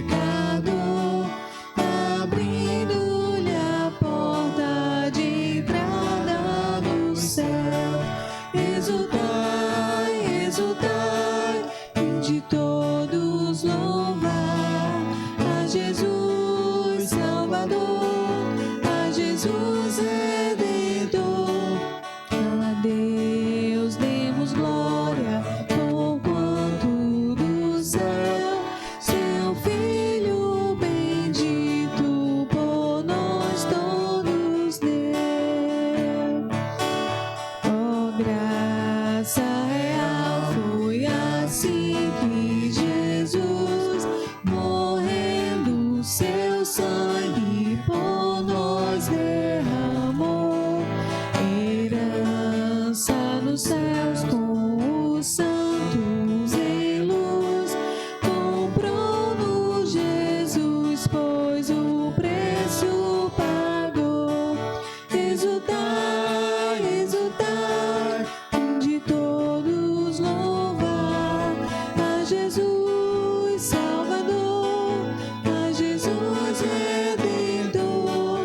pecador, abrindo-lhe a porta de entrada no céu. Exultai, exultai, de todos louvar a Jesus Salvador, a Jesus Redentor. A Deus demos glória, porquanto do céu seu Filho bendito por nós todos deu. Ó graça real, foi assim que Jesus, morrendo, seu sangue por nós derramou. Herança nos céus com os santos em luz, comprou-nos Jesus, pois o preço pagou. Exultai, exultai, de todos louvar a Jesus Salvador, a Jesus Redentor.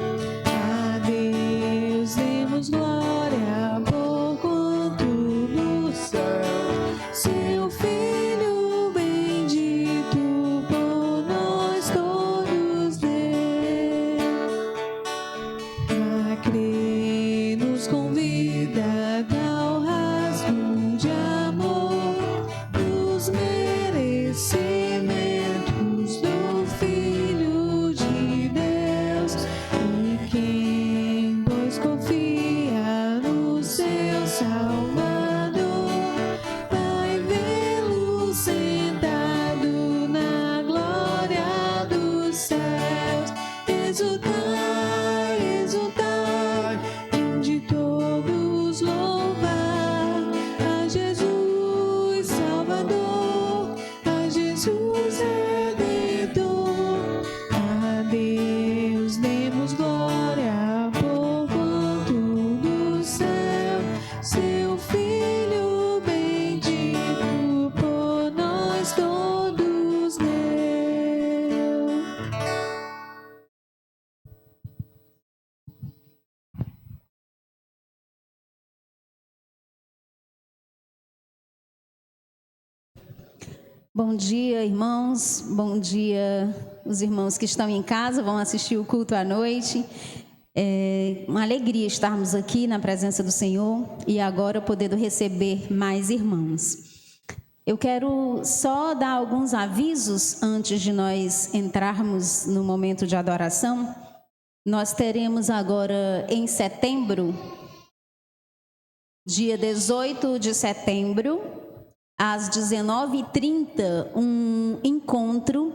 A Deus demos glória, porquanto no céu seu Filho bendito por nós todos deu. A crer nos convida ao rasgo de amor dos merecimentos do Filho de Deus. E quem, pois, confia no seu Salvador, vai vê-lo sentado na glória dos céus. Exultai, exultai, de todos louvar a Jesus Salvador, a Jesus Redentor. A Deus demos glória, porquanto do céu seu Filho bendito por nós todos deu. Bom dia, irmãos. Bom dia, os irmãos que estão em casa, vão assistir o culto à noite. É uma alegria estarmos aqui na presença do Senhor e agora podendo receber mais irmãos. Eu quero só dar alguns avisos antes de nós entrarmos no momento de adoração. Nós teremos agora em setembro, dia 18 de setembro, às 19h30, um encontro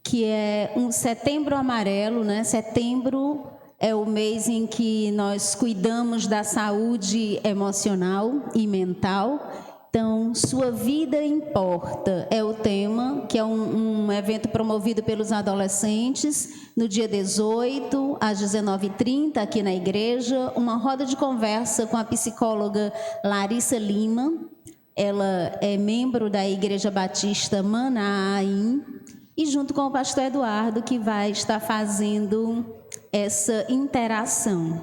que é um Setembro Amarelo, né? Setembro é o mês em que nós cuidamos da saúde emocional e mental. Então, sua vida importa é o tema, que é um evento promovido pelos adolescentes, no dia 18, às 19h30, aqui na igreja, uma roda de conversa com a psicóloga Larissa Lima. Ela é membro da Igreja Batista Manaim, e junto com o pastor Eduardo, que vai estar fazendo essa interação.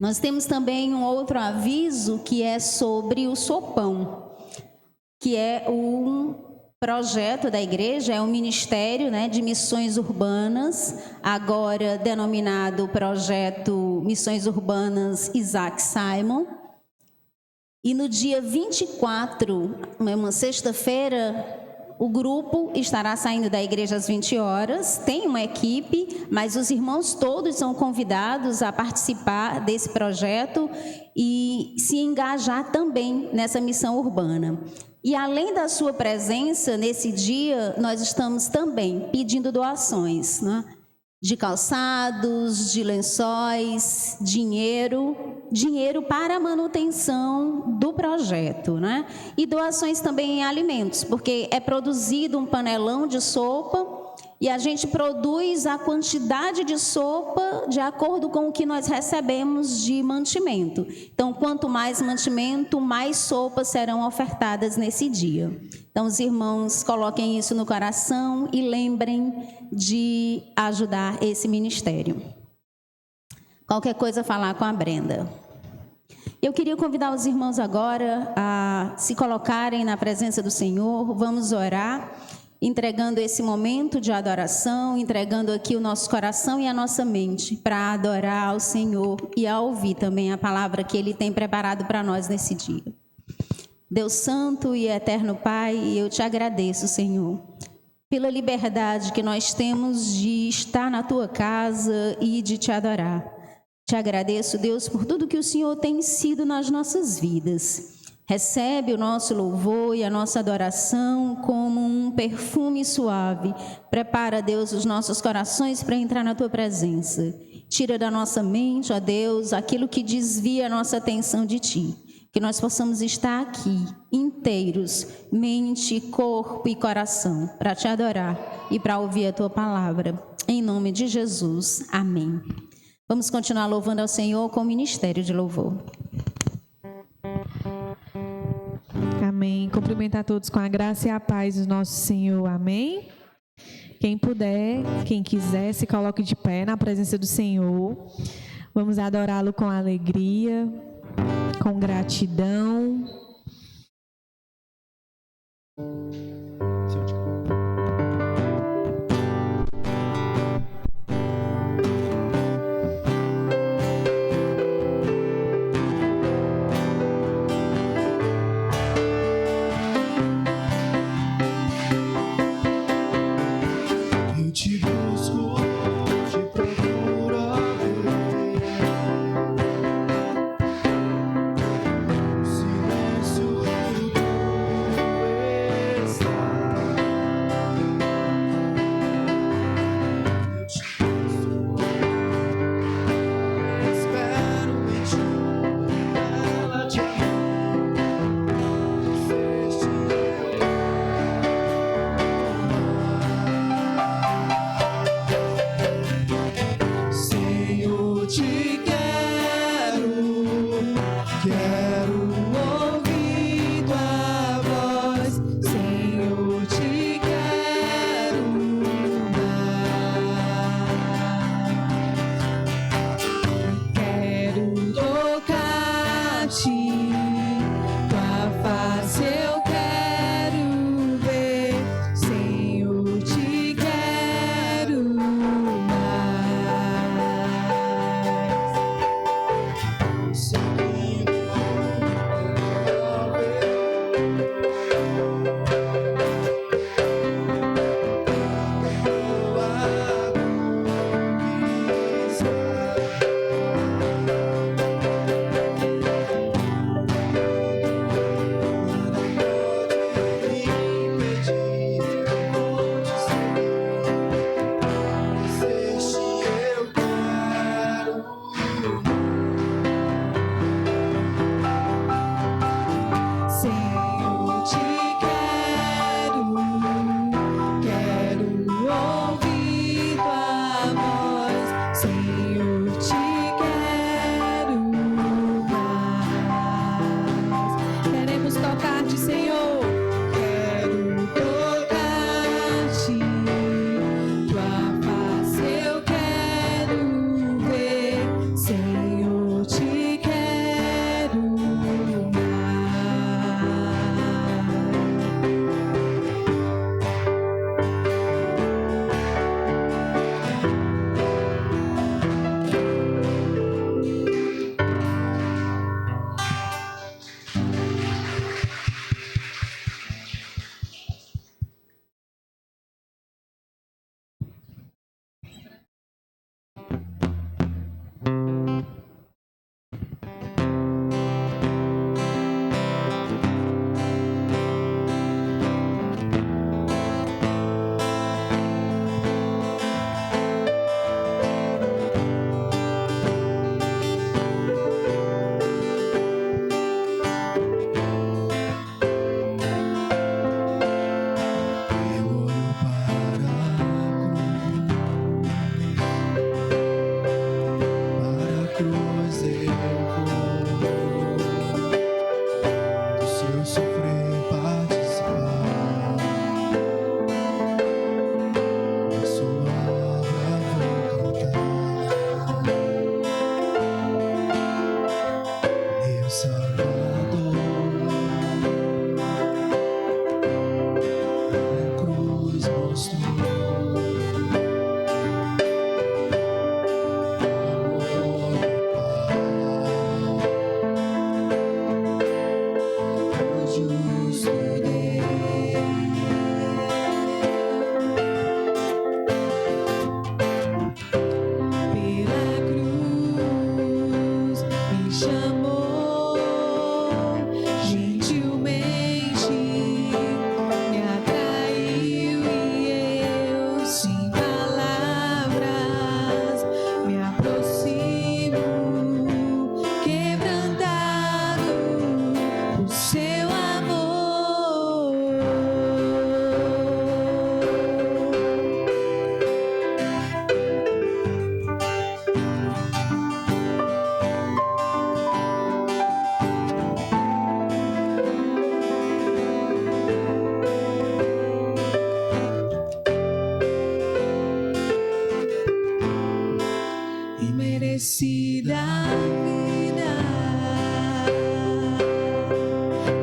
Nós temos também um outro aviso que é sobre o Sopão, que é um projeto da igreja, é um ministério, né, de missões urbanas, agora denominado Projeto Missões Urbanas Isaac Simon. E no dia 24, uma sexta-feira, o grupo estará saindo da igreja às 20 horas, tem uma equipe, mas os irmãos todos são convidados a participar desse projeto e se engajar também nessa missão urbana. E além da sua presença nesse dia, nós estamos também pedindo doações, né? De calçados, de lençóis, dinheiro para a manutenção do projeto, né? E doações também em alimentos, porque é produzido um panelão de sopa e a gente produz a quantidade de sopa de acordo com o que nós recebemos de mantimento. Então, quanto mais mantimento, mais sopas serão ofertadas nesse dia. Então, os irmãos coloquem isso no coração e lembrem de ajudar esse ministério. Qualquer coisa, falar com a Brenda. Eu queria convidar os irmãos agora a se colocarem na presença do Senhor. Vamos orar, entregando esse momento de adoração, entregando aqui o nosso coração e a nossa mente para adorar ao Senhor e a ouvir também a palavra que Ele tem preparado para nós nesse dia. Deus Santo e Eterno Pai, eu te agradeço, Senhor, pela liberdade que nós temos de estar na Tua casa e de Te adorar. Te agradeço, Deus, por tudo que o Senhor tem sido nas nossas vidas. Recebe o nosso louvor e a nossa adoração como um perfume suave. Prepara, Deus, os nossos corações para entrar na Tua presença. Tira da nossa mente, ó Deus, aquilo que desvia a nossa atenção de Ti. Que nós possamos estar aqui, inteiros, mente, corpo e coração, para Te adorar e para ouvir a Tua palavra. Em nome de Jesus, amém. Vamos continuar louvando ao Senhor com o ministério de louvor. Amém. Cumprimentar todos com a graça e a paz do nosso Senhor. Amém. Quem puder, quem quiser, se coloque de pé na presença do Senhor. Vamos adorá-lo com alegria, com gratidão. Silêncio, tu Sem palavras me aproximo, quebrantado por seu amor. Imerecida vida,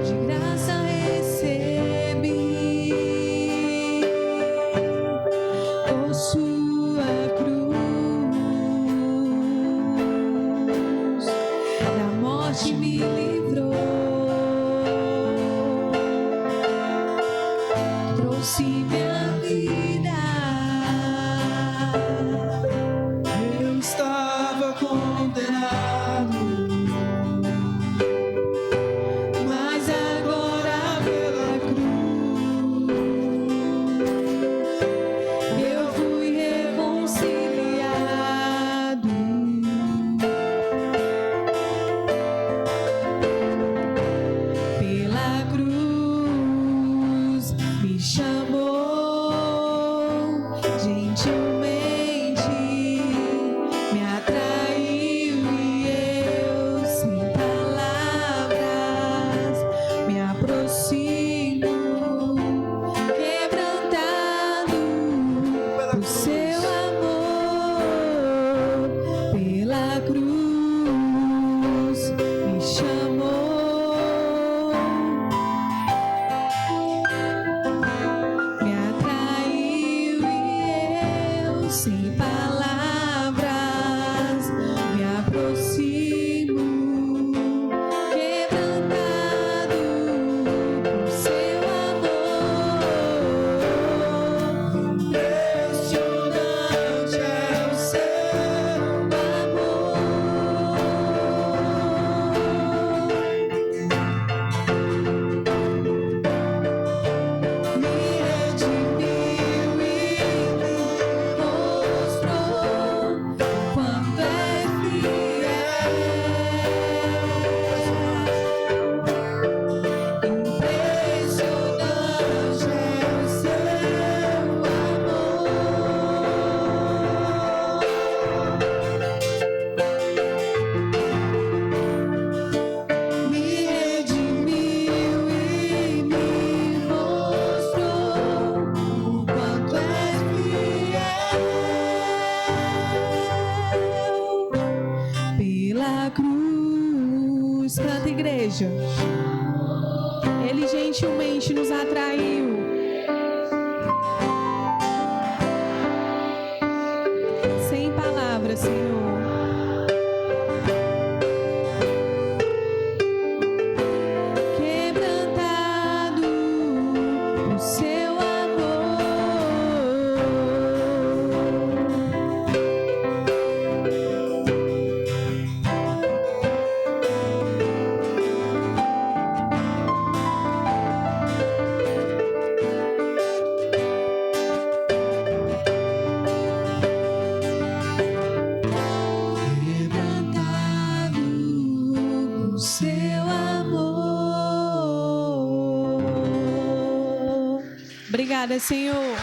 de graça recebi, por sua cruz, da morte me livrou, trouxe minha vida. Eu estava condenado, mas agora pela cruz eu fui reconciliado. Pela cruz me chamou gentilmente, me atraiu e eu, sem palavras, me aproximo, quebrantado por seu amor. Pela cruz me chamou, me atraiu e eu, sem palavras, me aproximo, quebrantado por seu amor. Impressionante é o seu amor. Me redimiu e me mostrou quanto é fiel. Impressionante é o seu amor. Me redimiu e me mostrou o quanto é fiel. Pela cruz, canta, igreja. Ele gentilmente nos atraiu. Sem palavras, Senhor. Quebrantado por seu amor. Quebrantado por seu amor. Obrigada, Senhor.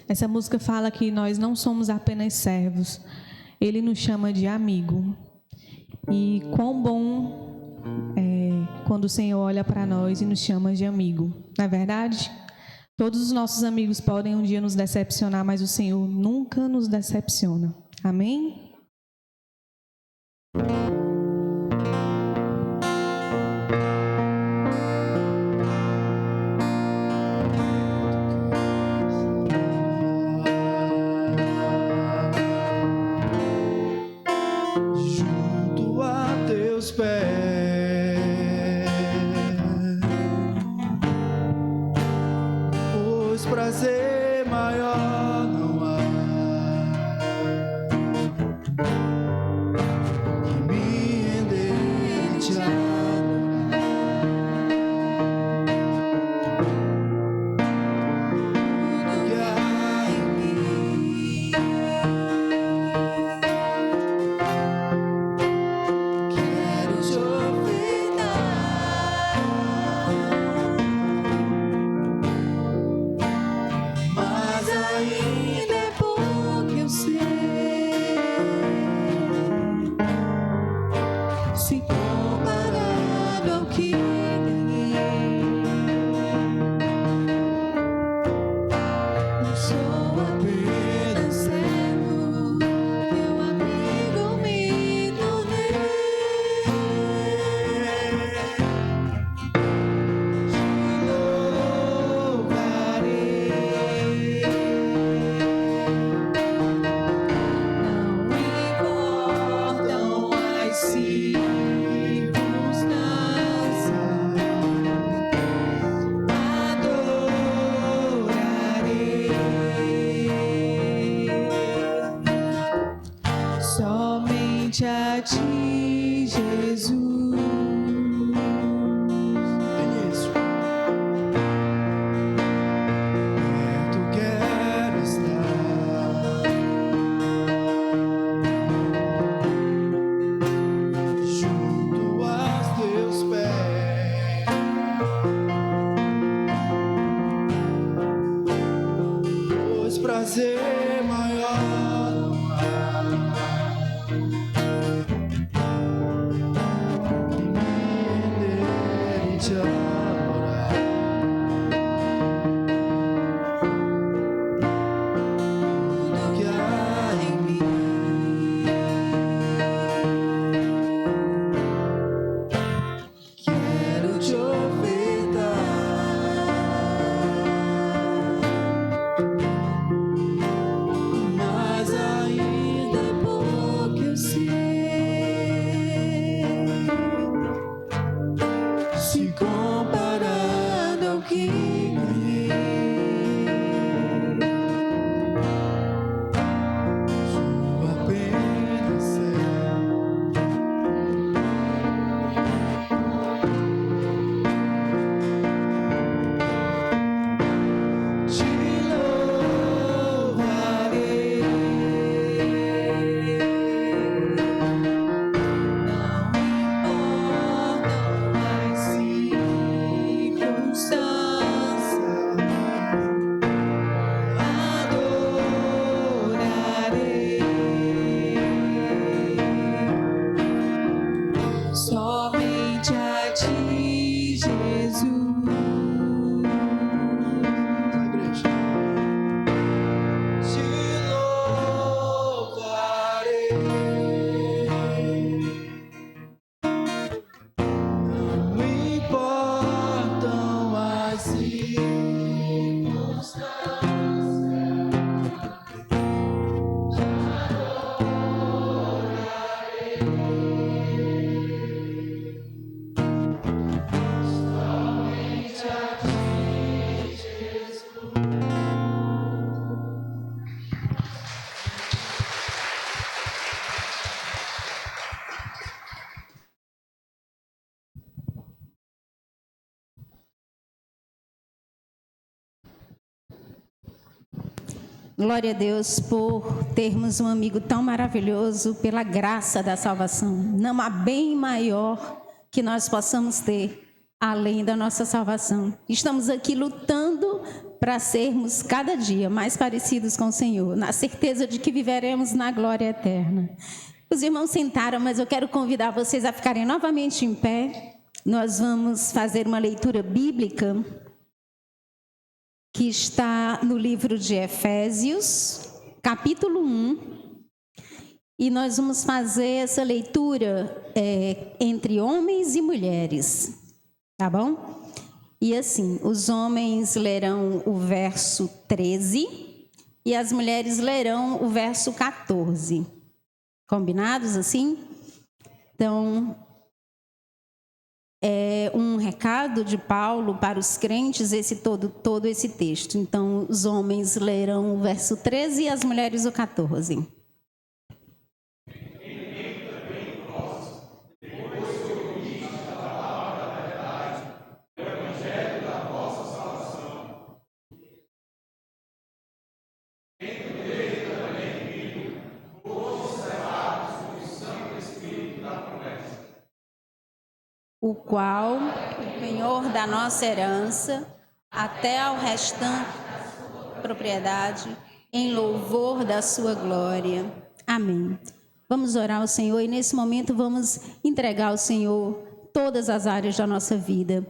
Essa música fala que nós não somos apenas servos, Ele nos chama de amigo. E quão bom é quando o Senhor olha para nós e nos chama de amigo, não é verdade? Todos os nossos amigos podem um dia nos decepcionar, mas o Senhor nunca nos decepciona. Amém? Junto a teus pés, pois prazer maior não há somente a ti, Jesus. Prazer maior não há. Render e te adorar. Tudo que há em mim, quero te ofertar. Se comparado ao que ganhei, sua bênção. Te louvarei. Somente a ti, Jesus. Te louvarei. Não importam as Glória a Deus por termos um amigo tão maravilhoso, pela graça da salvação. Não há bem maior que nós possamos ter além da nossa salvação. Estamos aqui lutando para sermos cada dia mais parecidos com o Senhor, na certeza de que viveremos na glória eterna. Os irmãos sentaram, mas eu quero convidar vocês a ficarem novamente em pé. Nós vamos fazer uma leitura bíblica que está no livro de Efésios, capítulo 1, e nós vamos fazer essa leitura entre homens e mulheres, tá bom? E assim, os homens lerão o verso 13 e as mulheres lerão o verso 14. Combinados assim? Então, é um recado de Paulo para os crentes, todo esse texto. Então, os homens lerão o verso 13 e as mulheres o 14. O qual, o penhor da nossa herança, até ao restante da sua propriedade, em louvor da sua glória. Amém. Vamos orar ao Senhor e nesse momento vamos entregar ao Senhor todas as áreas da nossa vida,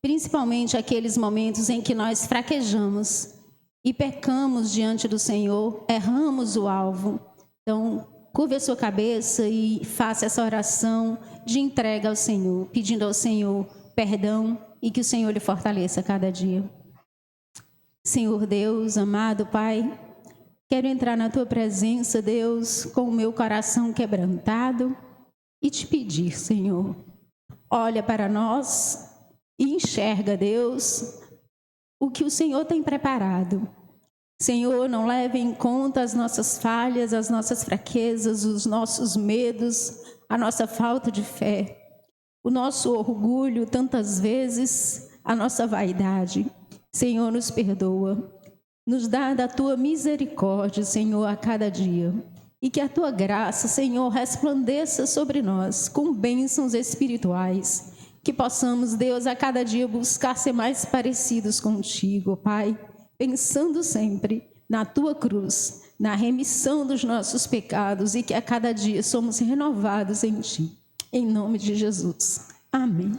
principalmente aqueles momentos em que nós fraquejamos e pecamos diante do Senhor, erramos o alvo. Então, curve a sua cabeça e faça essa oração de entrega ao Senhor, pedindo ao Senhor perdão e que o Senhor lhe fortaleça cada dia. Senhor Deus, amado Pai, quero entrar na Tua presença, Deus, com o meu coração quebrantado e te pedir, Senhor, olha para nós e enxerga, Deus, o que o Senhor tem preparado. Senhor, não leve em conta as nossas falhas, as nossas fraquezas, os nossos medos, a nossa falta de fé, o nosso orgulho, tantas vezes, a nossa vaidade. Senhor, nos perdoa. Nos dá da tua misericórdia, Senhor, a cada dia. E que a tua graça, Senhor, resplandeça sobre nós com bênçãos espirituais. Que possamos, Deus, a cada dia buscar ser mais parecidos contigo, Pai. Pensando sempre na tua cruz, na remissão dos nossos pecados e que a cada dia somos renovados em ti. Em nome de Jesus. Amém.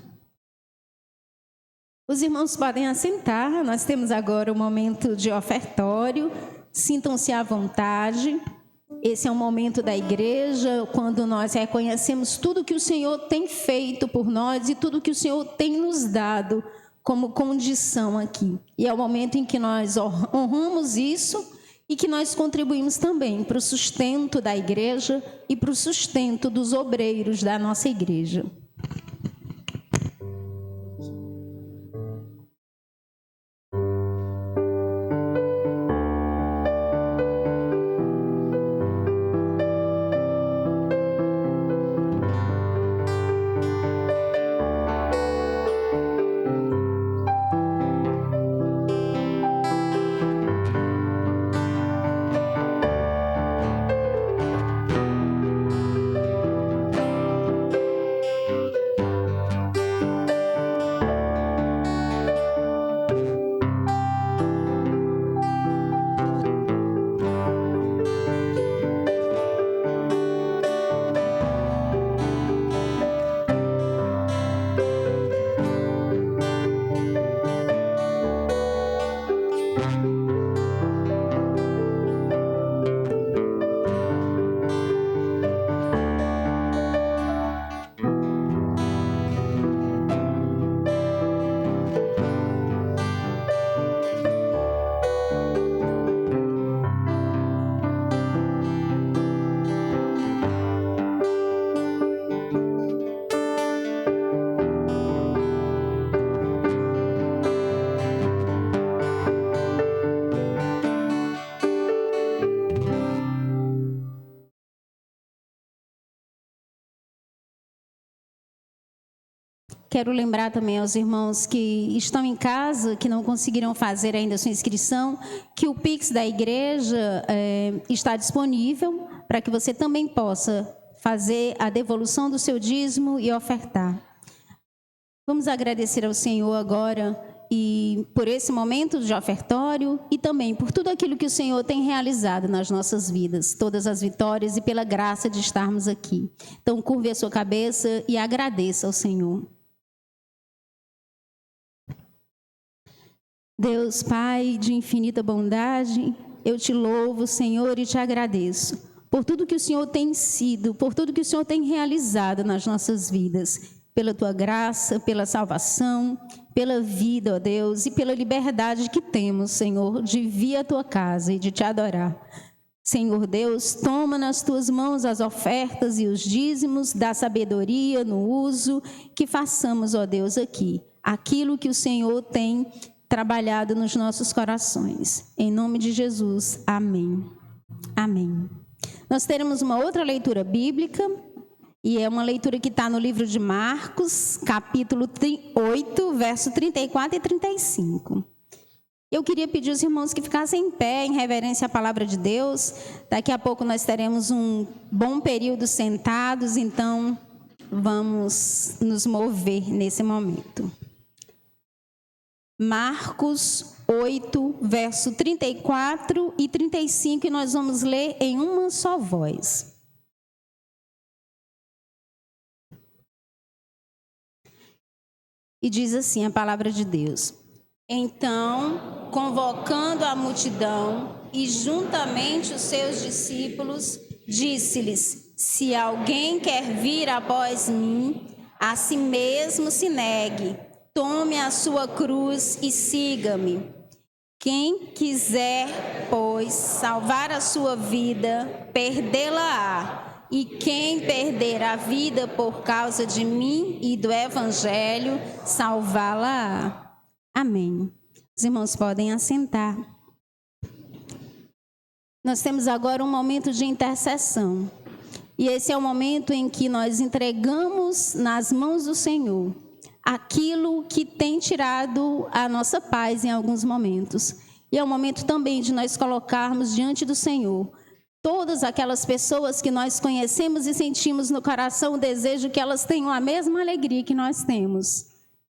Os irmãos podem assentar, nós temos agora o momento de ofertório, sintam-se à vontade. Esse é o momento da igreja, quando nós reconhecemos tudo que o Senhor tem feito por nós e tudo que o Senhor tem nos dado como condição aqui. E é o momento em que nós honramos isso e que nós contribuímos também para o sustento da igreja e para o sustento dos obreiros da nossa igreja. Quero lembrar também aos irmãos que estão em casa, que não conseguiram fazer ainda a sua inscrição, que o Pix da igreja está disponível para que você também possa fazer a devolução do seu dízimo e ofertar. Vamos agradecer ao Senhor agora e por esse momento de ofertório e também por tudo aquilo que o Senhor tem realizado nas nossas vidas, todas as vitórias e pela graça de estarmos aqui. Então, curve a sua cabeça e agradeça ao Senhor. Deus, Pai de infinita bondade, eu te louvo, Senhor, e te agradeço por tudo que o Senhor tem sido, por tudo que o Senhor tem realizado nas nossas vidas, pela tua graça, pela salvação, pela vida, ó Deus, e pela liberdade que temos, Senhor, de vir à tua casa e de te adorar. Senhor Deus, toma nas tuas mãos as ofertas e os dízimos, dá sabedoria no uso, que façamos, ó Deus, aqui, aquilo que o Senhor tem trabalhado nos nossos corações. Em nome de Jesus, amém. Amém. Nós teremos uma outra leitura bíblica, e é uma leitura que está no livro de Marcos, capítulo 8, verso 34 e 35. Eu queria pedir aos irmãos que ficassem em pé, em reverência à palavra de Deus. Daqui a pouco nós teremos um bom período sentados, então vamos nos mover nesse momento. Marcos 8, verso 34 e 35, e nós vamos ler em uma só voz. E diz assim a palavra de Deus: Então, convocando a multidão e juntamente os seus discípulos, disse-lhes: Se alguém quer vir após mim, a si mesmo se negue. Tome a sua cruz e siga-me. Quem quiser, pois, salvar a sua vida, perdê-la-á. E quem perder a vida por causa de mim e do Evangelho, salvá-la-á. Amém. Os irmãos podem assentar. Nós temos agora um momento de intercessão. E esse é o momento em que nós entregamos nas mãos do Senhor aquilo que tem tirado a nossa paz em alguns momentos. E é o momento também de nós colocarmos diante do Senhor todas aquelas pessoas que nós conhecemos e sentimos no coração o desejo que elas tenham a mesma alegria que nós temos.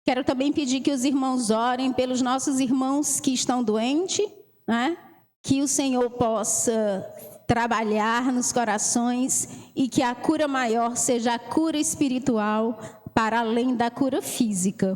Quero também pedir que os irmãos orem pelos nossos irmãos que estão doentes, né? Que o Senhor possa trabalhar nos corações e que a cura maior seja a cura espiritual para além da cura física.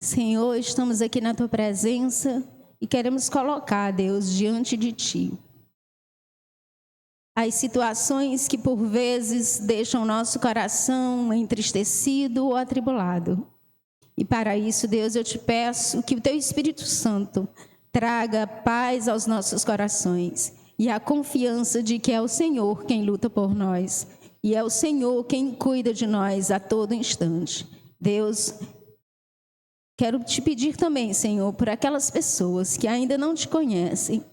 Senhor, estamos aqui na Tua presença e queremos colocar, Deus, diante de Ti as situações que por vezes deixam nosso coração entristecido ou atribulado. E para isso, Deus, eu te peço que o Teu Espírito Santo traga paz aos nossos corações e a confiança de que é o Senhor quem luta por nós e é o Senhor quem cuida de nós a todo instante. Deus, quero te pedir também, Senhor, por aquelas pessoas que ainda não te conhecem,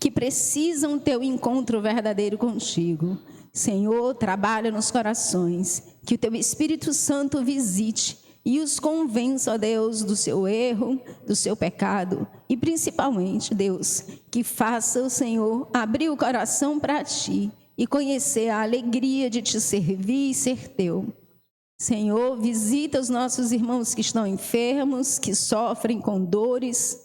que precisam ter o encontro verdadeiro contigo. Senhor, trabalha nos corações, que o Teu Espírito Santo visite e os convença, ó Deus, do seu erro, do seu pecado e principalmente, Deus, que faça o Senhor abrir o coração para Ti e conhecer a alegria de Te servir e ser Teu. Senhor, visita os nossos irmãos que estão enfermos, que sofrem com dores.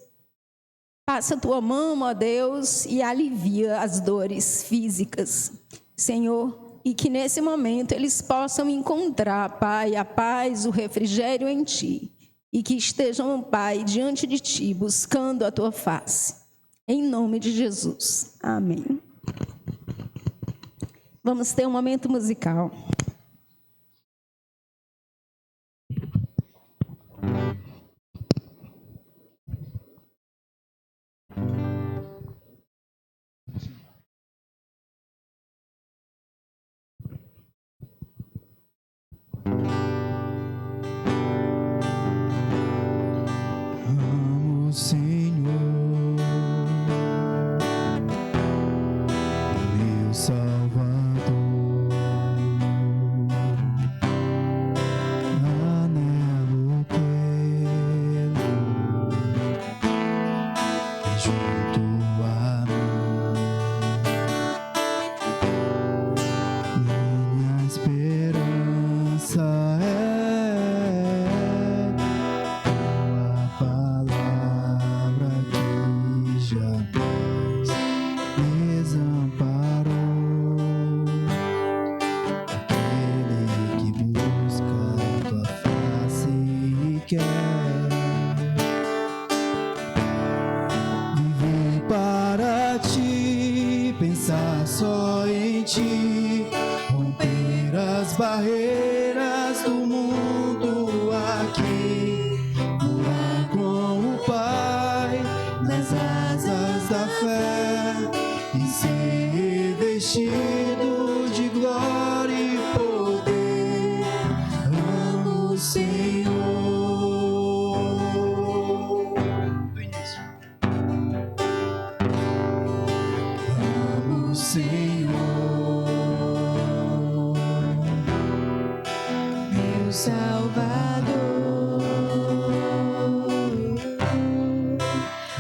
Passa a Tua mão, ó Deus, e alivia as dores físicas, Senhor, e que nesse momento eles possam encontrar, Pai, a paz, o refrigério em Ti, e que estejam, Pai, diante de Ti, buscando a Tua face. Em nome de Jesus. Amém. Vamos ter um momento musical. Amo o Senhor, meu Salvador. Anelo pelo junto a mim. Minha esperança é Tua palavra que jamais desamparou. Aquele que busca Tua face e quer viver para Ti, pensar só em Ti, romper as barreiras do mundo aqui, voar com o Pai nas asas da fé e ser revestido de glória e poder. Amo o Senhor. Do início. Amo o Senhor, meu Salvador.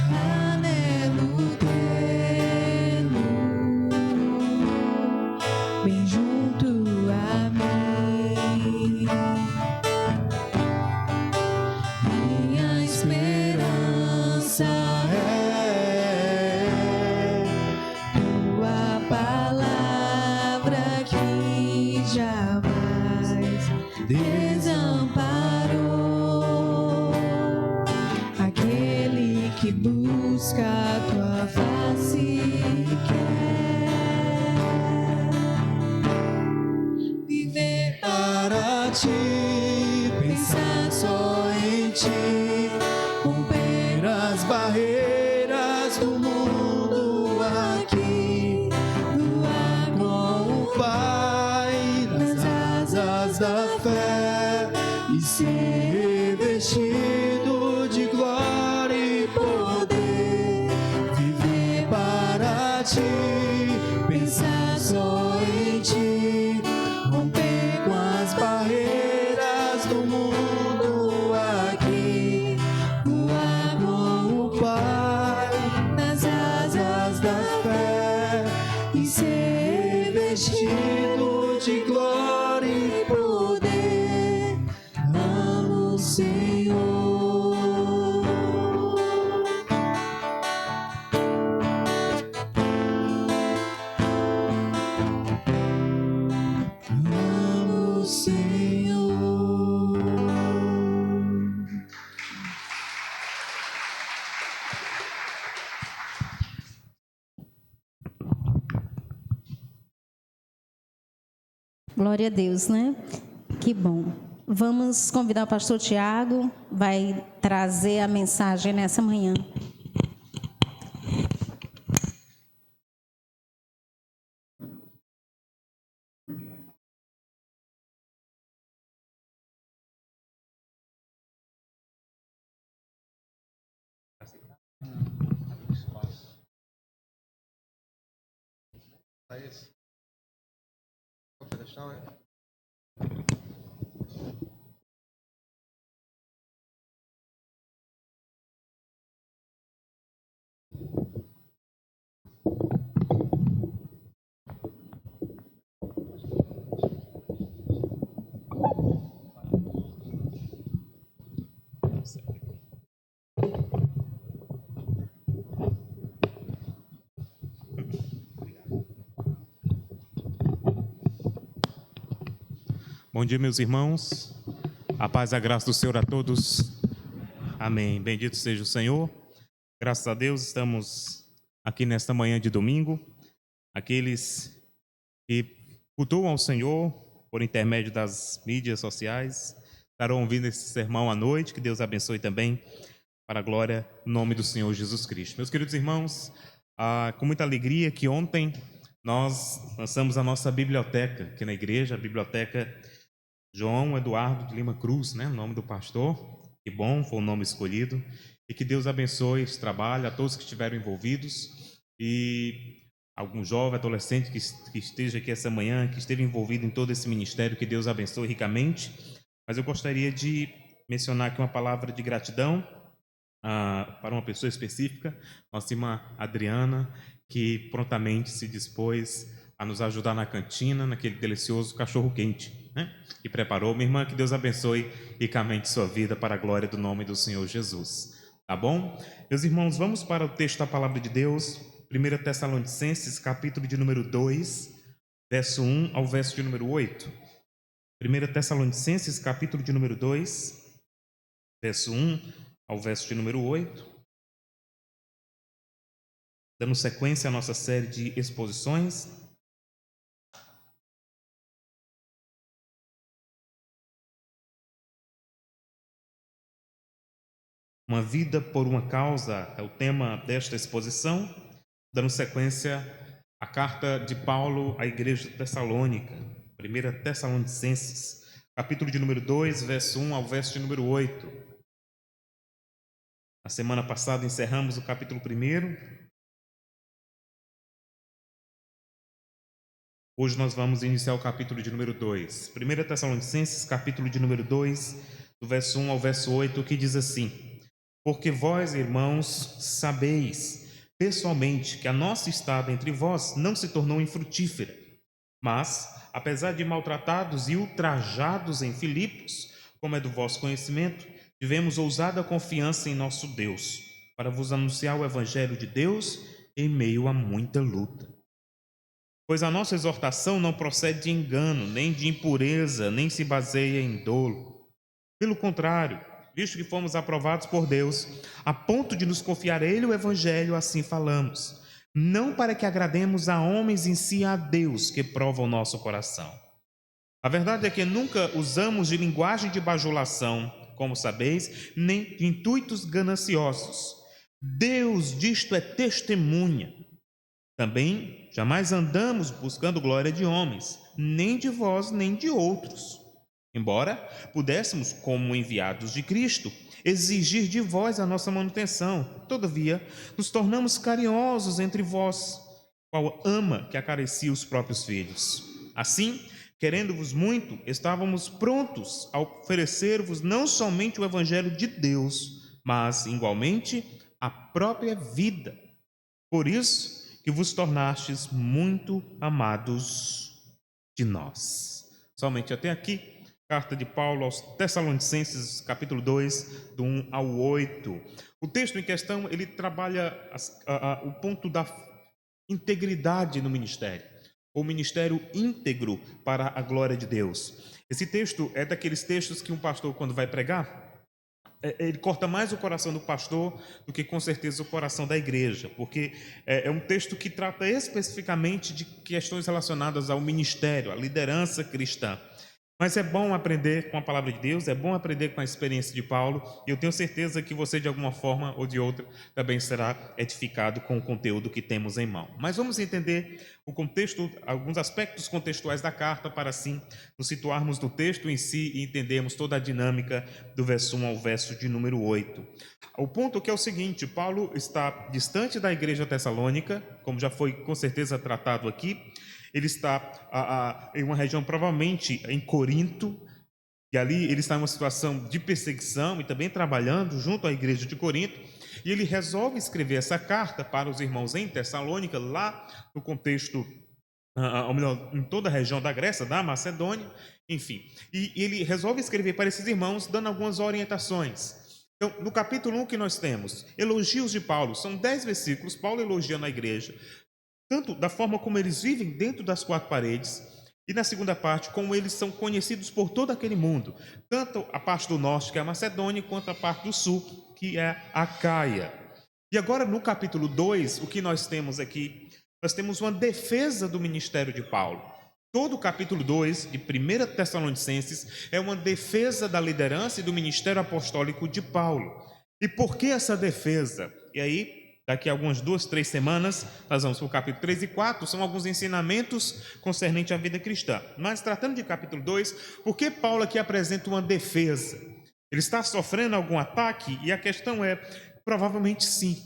Anelo tê-lo bem junto a mim. Minha esperança é Tua palavra que jamais desamparou. Aquele que busca a Tua face e quer viver para Ti, pensar só em Ti, romper as barreiras do mundo aqui, ser revestido de glória e poder, viver para ti, pensar só em ti, romper com as barreiras do mundo aqui, voar com o Pai nas asas da fé e ser revestido de glória e poder. Amo o Senhor. Amo o Senhor. Glória a Deus, né? Que bom. Vamos convidar o pastor Tiago, vai trazer a mensagem nessa manhã. Bom dia, meus irmãos. A paz e a graça do Senhor a todos. Amém. Bendito seja o Senhor. Graças a Deus, estamos aqui nesta manhã de domingo. Aqueles que cultuam ao Senhor por intermédio das mídias sociais estarão ouvindo esse sermão à noite. Que Deus abençoe também, para a glória, no nome do Senhor Jesus Cristo. Meus queridos irmãos, com muita alegria que ontem nós lançamos a nossa biblioteca aqui na igreja, a biblioteca João Eduardo de Lima Cruz, né? O nome do pastor. Que bom, foi o nome escolhido. E que Deus abençoe esse trabalho, a todos que estiveram envolvidos. E algum jovem, adolescente que esteja aqui essa manhã, que esteve envolvido em todo esse ministério, que Deus abençoe ricamente. Mas eu gostaria de mencionar aqui uma palavra de gratidão para uma pessoa específica, nossa irmã Adriana, que prontamente se dispôs a nos ajudar na cantina, naquele delicioso cachorro-quente, né? Que preparou. Minha irmã, que Deus abençoe ricamente sua vida, para a glória do nome do Senhor Jesus. Tá bom? Meus irmãos, vamos para o texto da palavra de Deus, 1 Tessalonicenses, capítulo de número 2, verso 1 ao verso de número 8. 1 Tessalonicenses, capítulo de número 2, verso 1 ao verso de número 8. Dando sequência à nossa série de exposições. Uma vida por uma causa é o tema desta exposição, dando sequência à carta de Paulo à igreja de Tessalônica, 1 Tessalonicenses, capítulo de número 2, verso 1 ao verso de número 8. Na semana passada encerramos o capítulo 1. Hoje nós vamos iniciar o capítulo de número 2. 1 Tessalonicenses, capítulo de número 2, do verso 1 ao verso 8, que diz assim: Porque vós, irmãos, sabeis pessoalmente que a nossa estada entre vós não se tornou infrutífera, mas, apesar de maltratados e ultrajados em Filipos, como é do vosso conhecimento, tivemos ousada confiança em nosso Deus, para vos anunciar o evangelho de Deus em meio a muita luta. Pois a nossa exortação não procede de engano, nem de impureza, nem se baseia em dolo. Pelo contrário, visto que fomos aprovados por Deus, a ponto de nos confiar a Ele o Evangelho, assim falamos, não para que agrademos a homens, em si a Deus, que prova o nosso coração. A verdade é que nunca usamos de linguagem de bajulação, como sabeis, nem de intuitos gananciosos. Deus disto é testemunha. Também jamais andamos buscando glória de homens, nem de vós, nem de outros. embora pudéssemos, como enviados de Cristo, exigir de vós a nossa manutenção. Todavia, nos tornamos carinhosos entre vós, qual ama que acaricia os próprios filhos. Assim, querendo-vos muito, estávamos prontos a oferecer-vos não somente o Evangelho de Deus, mas, igualmente, a própria vida. Por isso que vos tornastes muito amados de nós. Somente até aqui, carta de Paulo aos Tessalonicenses, capítulo 2, do 1 ao 8. O texto em questão, ele trabalha o ponto da integridade no ministério, o ministério íntegro para a glória de Deus. Esse texto é daqueles textos que um pastor, quando vai pregar, ele corta mais o coração do pastor do que, com certeza, o coração da igreja, porque é um texto que trata especificamente de questões relacionadas ao ministério, à liderança cristã. Mas é bom aprender com a palavra de Deus, é bom aprender com a experiência de Paulo, e eu tenho certeza que você, de alguma forma ou de outra, também será edificado com o conteúdo que temos em mão. Mas vamos entender o contexto, alguns aspectos contextuais da carta, para assim nos situarmos no texto em si e entendermos toda a dinâmica do verso 1 ao verso de número 8. O ponto que é o seguinte: Paulo está distante da igreja tessalônica, como já foi com certeza tratado aqui. Ele está em uma região, provavelmente em Corinto, e ali ele está em uma situação de perseguição e também trabalhando junto à igreja de Corinto, e ele resolve escrever essa carta para os irmãos em Tessalônica, lá no contexto, ou melhor, em toda a região da Grécia, da Macedônia, enfim. E ele resolve escrever para esses irmãos, dando algumas orientações. Então, no capítulo 1 que nós temos, elogios de Paulo, são 10 versículos, Paulo elogiando a igreja, tanto da forma como eles vivem dentro das quatro paredes, e na segunda parte, como eles são conhecidos por todo aquele mundo, tanto a parte do norte, que é a Macedônia, quanto a parte do sul, que é a Caia. E agora, no capítulo 2, o que nós temos aqui? Nós temos uma defesa do ministério de Paulo. Todo o capítulo 2 de 1 Tessalonicenses é uma defesa da liderança e do ministério apostólico de Paulo. E por que essa defesa? E aí, daqui a algumas 2, 3 semanas, nós vamos para o capítulo 3 e 4, são alguns ensinamentos concernentes à vida cristã. Mas tratando de capítulo 2, por que Paulo aqui apresenta uma defesa? Ele está sofrendo algum ataque? E a questão é, provavelmente sim.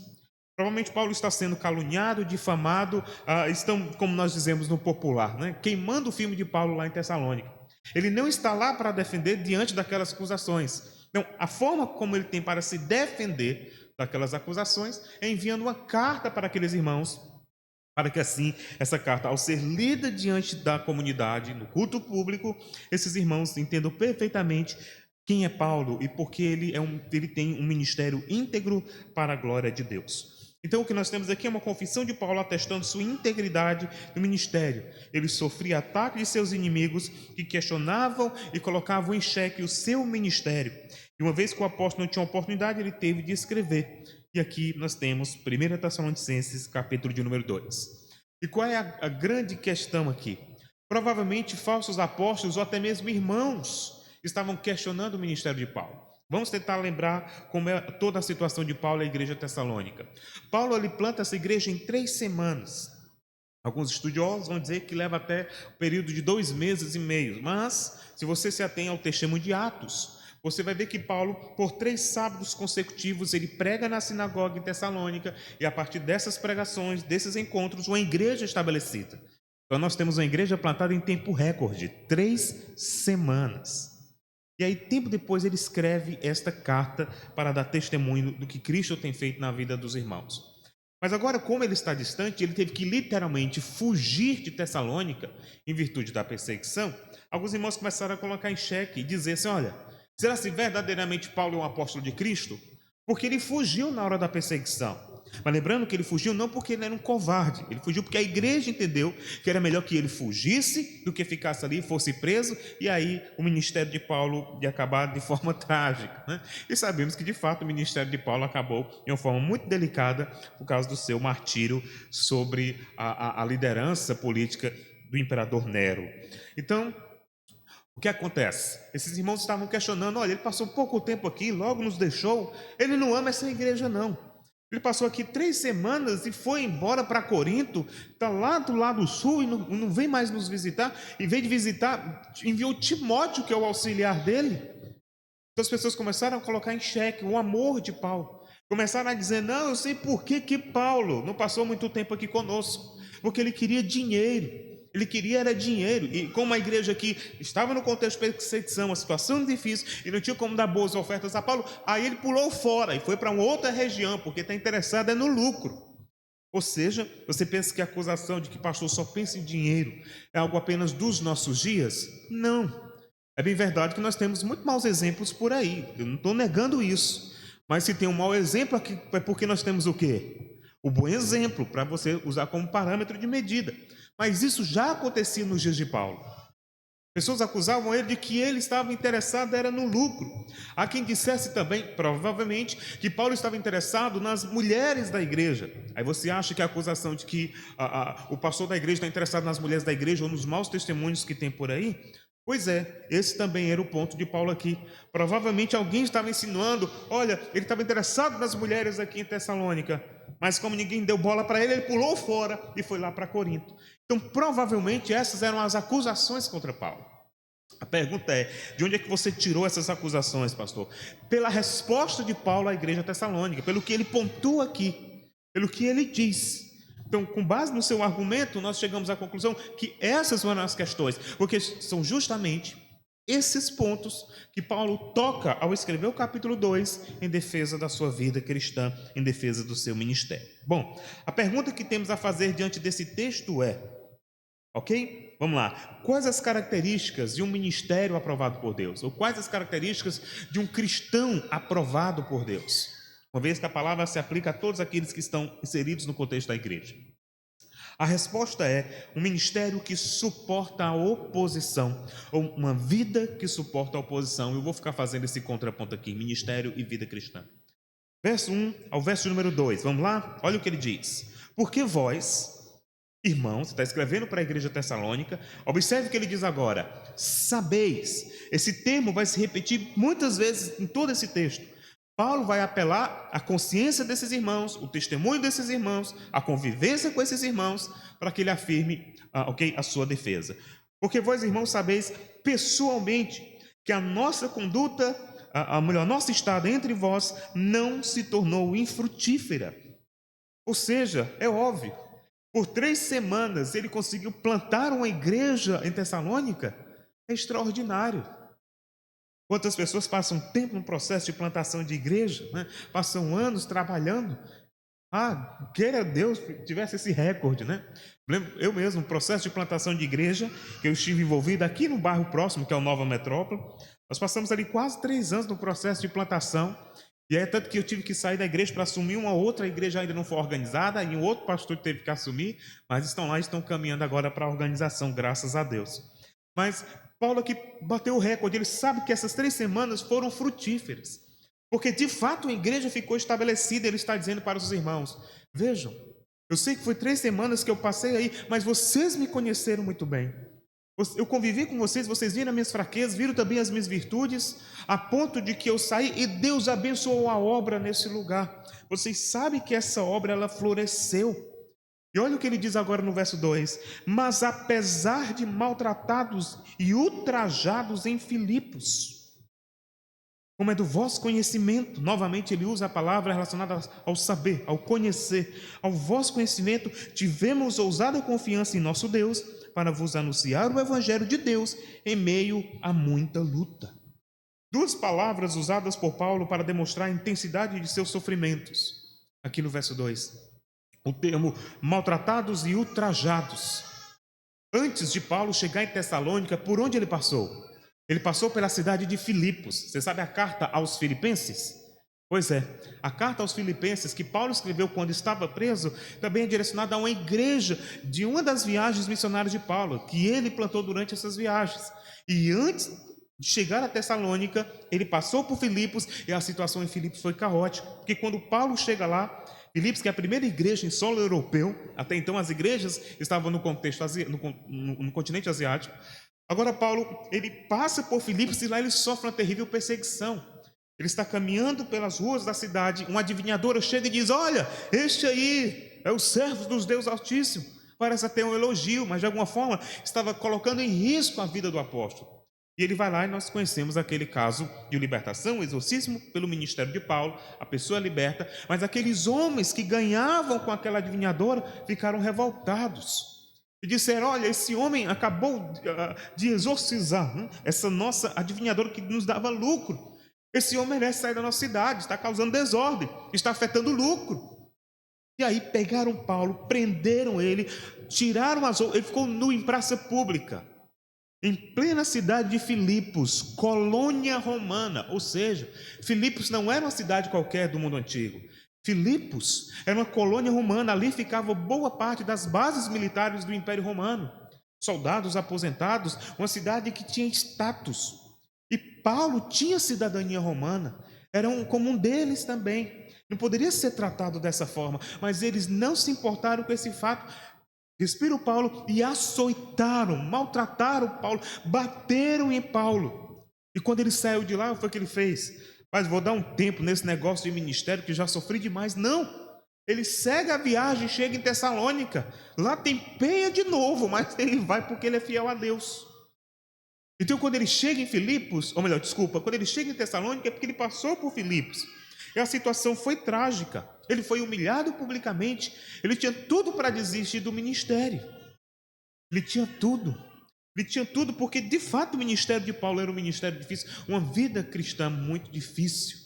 Provavelmente Paulo está sendo caluniado, difamado, estão, como nós dizemos no popular, né, queimando o filme de Paulo lá em Tessalônica. Ele não está lá para defender diante daquelas acusações. Então, a forma como ele tem para se defender daquelas acusações é enviando uma carta para aqueles irmãos, para que assim, essa carta, ao ser lida diante da comunidade, no culto público, esses irmãos entendam perfeitamente quem é Paulo e porque ele tem um ministério íntegro para a glória de Deus. Então, o que nós temos aqui é uma confissão de Paulo atestando sua integridade no ministério. Ele sofria ataque de seus inimigos que questionavam e colocavam em xeque o seu ministério. E uma vez que o apóstolo não tinha oportunidade, ele teve de escrever. E aqui nós temos 1 Tessalonicenses, capítulo de número 2. E qual é a grande questão aqui? Provavelmente falsos apóstolos ou até mesmo irmãos estavam questionando o ministério de Paulo. Vamos tentar lembrar como é toda a situação de Paulo e a igreja tessalônica. Paulo ele planta essa igreja em 3 semanas. Alguns estudiosos vão dizer que leva até o período de 2 meses e meio. Mas, se você se atém ao testemunho de Atos, você vai ver que Paulo, por 3 sábados consecutivos, ele prega na sinagoga em Tessalônica, e a partir dessas pregações, desses encontros, uma igreja estabelecida. Então nós temos uma igreja plantada em tempo recorde, 3 semanas. E aí, tempo depois, ele escreve esta carta para dar testemunho do que Cristo tem feito na vida dos irmãos. Mas agora, como ele está distante, ele teve que literalmente fugir de Tessalônica em virtude da perseguição. Alguns irmãos começaram a colocar em xeque e dizer assim: olha, será se verdadeiramente Paulo é um apóstolo de Cristo? Porque ele fugiu na hora da perseguição. Mas lembrando que ele fugiu não porque ele era um covarde, ele fugiu porque a igreja entendeu que era melhor que ele fugisse do que ficasse ali, fosse preso, e aí o ministério de Paulo ia acabar de forma trágica, né? E sabemos que de fato o ministério de Paulo acabou de uma forma muito delicada por causa do seu martírio sobre a liderança política do imperador Nero. Então, o que acontece? Esses irmãos estavam questionando: olha, ele passou pouco tempo aqui, logo nos deixou, ele não ama essa igreja não. Ele passou aqui 3 semanas e foi embora para Corinto, está lá do lado sul e não vem mais nos visitar. Em vez de visitar, enviou Timóteo, que é o auxiliar dele. Então as pessoas começaram a colocar em xeque o amor de Paulo. Começaram a dizer, não, eu sei por que Paulo não passou muito tempo aqui conosco. Porque ele queria dinheiro. Ele queria era dinheiro. E como a igreja aqui estava no contexto de perseguição, uma situação difícil, e não tinha como dar boas ofertas a Paulo, aí ele pulou fora e foi para uma outra região, porque está interessado no lucro. Ou seja, você pensa que a acusação de que pastor só pensa em dinheiro é algo apenas dos nossos dias? Não. É bem verdade que nós temos muito maus exemplos por aí. Eu não estou negando isso. Mas se tem um mau exemplo aqui, é porque nós temos o quê? O bom exemplo, para você usar como parâmetro de medida. Mas isso já acontecia nos dias de Paulo. Pessoas acusavam ele de que ele estava interessado era no lucro. Há quem dissesse também, provavelmente, que Paulo estava interessado nas mulheres da igreja. Aí você acha que a acusação de que o pastor da igreja está interessado nas mulheres da igreja ou nos maus testemunhos que tem por aí? Pois é, esse também era o ponto de Paulo aqui. Provavelmente alguém estava insinuando, olha, ele estava interessado nas mulheres aqui em Tessalônica, mas como ninguém deu bola para ele, ele pulou fora e foi lá para Corinto. Então, provavelmente essas eram as acusações contra Paulo. A pergunta é, de onde é que você tirou essas acusações, pastor? Pela resposta de Paulo à igreja tessalônica, pelo que ele pontua aqui, pelo que ele diz. Então, com base no seu argumento, nós chegamos à conclusão que essas foram as questões, porque são justamente esses pontos que Paulo toca ao escrever o capítulo 2 em defesa da sua vida cristã, em defesa do seu ministério. Bom, a pergunta que temos a fazer diante desse texto é, ok? Vamos lá. Quais as características de um ministério aprovado por Deus? Ou quais as características de um cristão aprovado por Deus? Uma vez que a palavra se aplica a todos aqueles que estão inseridos no contexto da igreja. A resposta é um ministério que suporta a oposição, ou uma vida que suporta a oposição. Eu vou ficar fazendo esse contraponto aqui, ministério e vida cristã. Verso 1 ao verso número 2, vamos lá? Olha o que ele diz. Porque vós, irmãos, está escrevendo para a igreja tessalônica, observe o que ele diz agora, sabeis. Esse termo vai se repetir muitas vezes em todo esse texto. Paulo vai apelar à consciência desses irmãos, o testemunho desses irmãos, a convivência com esses irmãos, para que ele afirme a sua defesa. Porque vós, irmãos, sabeis pessoalmente que a nossa conduta, a nossa estada entre vós não se tornou infrutífera. Ou seja, é óbvio, por 3 semanas ele conseguiu plantar uma igreja em Tessalônica, é extraordinário. Quantas pessoas passam tempo no processo de plantação de igreja, né? Passam anos trabalhando. Queira Deus que tivesse esse recorde, né? Eu mesmo, no processo de plantação de igreja, que eu estive envolvido aqui no bairro próximo, que é o Nova Metrópole, nós passamos ali quase 3 anos no processo de plantação, e é tanto que eu tive que sair da igreja para assumir uma outra igreja, ainda não foi organizada, e um outro pastor teve que assumir, mas estão lá, estão caminhando agora para a organização, graças a Deus. Mas Paulo aqui bateu o recorde, ele sabe que essas 3 semanas foram frutíferas, porque de fato a igreja ficou estabelecida, ele está dizendo para os irmãos, vejam, eu sei que foi 3 semanas que eu passei aí, mas vocês me conheceram muito bem, eu convivi com vocês, vocês viram as minhas fraquezas, viram também as minhas virtudes, a ponto de que eu saí e Deus abençoou a obra nesse lugar, vocês sabem que essa obra ela floresceu. E olha o que ele diz agora no verso 2, mas apesar de maltratados e ultrajados em Filipos, como é do vosso conhecimento, novamente ele usa a palavra relacionada ao saber, ao conhecer, ao vosso conhecimento, tivemos ousada confiança em nosso Deus, para vos anunciar o evangelho de Deus em meio a muita luta. 2 palavras usadas por Paulo para demonstrar a intensidade de seus sofrimentos, aqui no verso 2. O termo maltratados e ultrajados. Antes de Paulo chegar em Tessalônica, por onde ele passou? Ele passou pela cidade de Filipos. Você sabe a carta aos Filipenses? Pois é, a carta aos Filipenses que Paulo escreveu quando estava preso, também é direcionada a uma igreja de uma das viagens missionárias de Paulo, que ele plantou durante essas viagens. E antes de chegar a Tessalônica, ele passou por Filipos e a situação em Filipos foi caótica, porque quando Paulo chega lá, Filipos, que é a primeira igreja em solo europeu, até então as igrejas estavam no contexto no continente asiático. Agora Paulo, ele passa por Filipos e lá ele sofre uma terrível perseguição. Ele está caminhando pelas ruas da cidade, uma adivinhadora chega e diz: olha, este aí é o servo dos Deus Altíssimo. Parece até um elogio, mas de alguma forma estava colocando em risco a vida do apóstolo. E ele vai lá e nós conhecemos aquele caso de libertação, exorcismo pelo ministério de Paulo, a pessoa é liberta, mas aqueles homens que ganhavam com aquela adivinhadora ficaram revoltados. E disseram: olha, esse homem acabou de exorcizar essa nossa adivinhadora que nos dava lucro. Esse homem merece sair da nossa cidade, está causando desordem, está afetando o lucro. E aí pegaram Paulo, prenderam ele, tiraram as roupas, ele ficou nu em praça pública, em plena cidade de Filipos, colônia romana. Ou seja, Filipos não era uma cidade qualquer do mundo antigo. Filipos era uma colônia romana, ali ficava boa parte das bases militares do Império Romano, soldados aposentados, uma cidade que tinha status. E Paulo tinha cidadania romana, era como um deles também. Não poderia ser tratado dessa forma, mas eles não se importaram com esse fato. Despiram Paulo e açoitaram, maltrataram Paulo, bateram em Paulo. E quando ele saiu de lá, foi o que ele fez: mas vou dar um tempo nesse negócio de ministério que já sofri demais. Não, ele segue a viagem, chega em Tessalônica, lá tem peia de novo, mas ele vai porque ele é fiel a Deus. Então quando ele chega em Filipos, ou melhor, desculpa, quando ele chega em Tessalônica é porque ele passou por Filipos. E a situação foi trágica, ele foi humilhado publicamente, ele tinha tudo para desistir do ministério, ele tinha tudo porque de fato o ministério de Paulo era um ministério difícil, uma vida cristã muito difícil.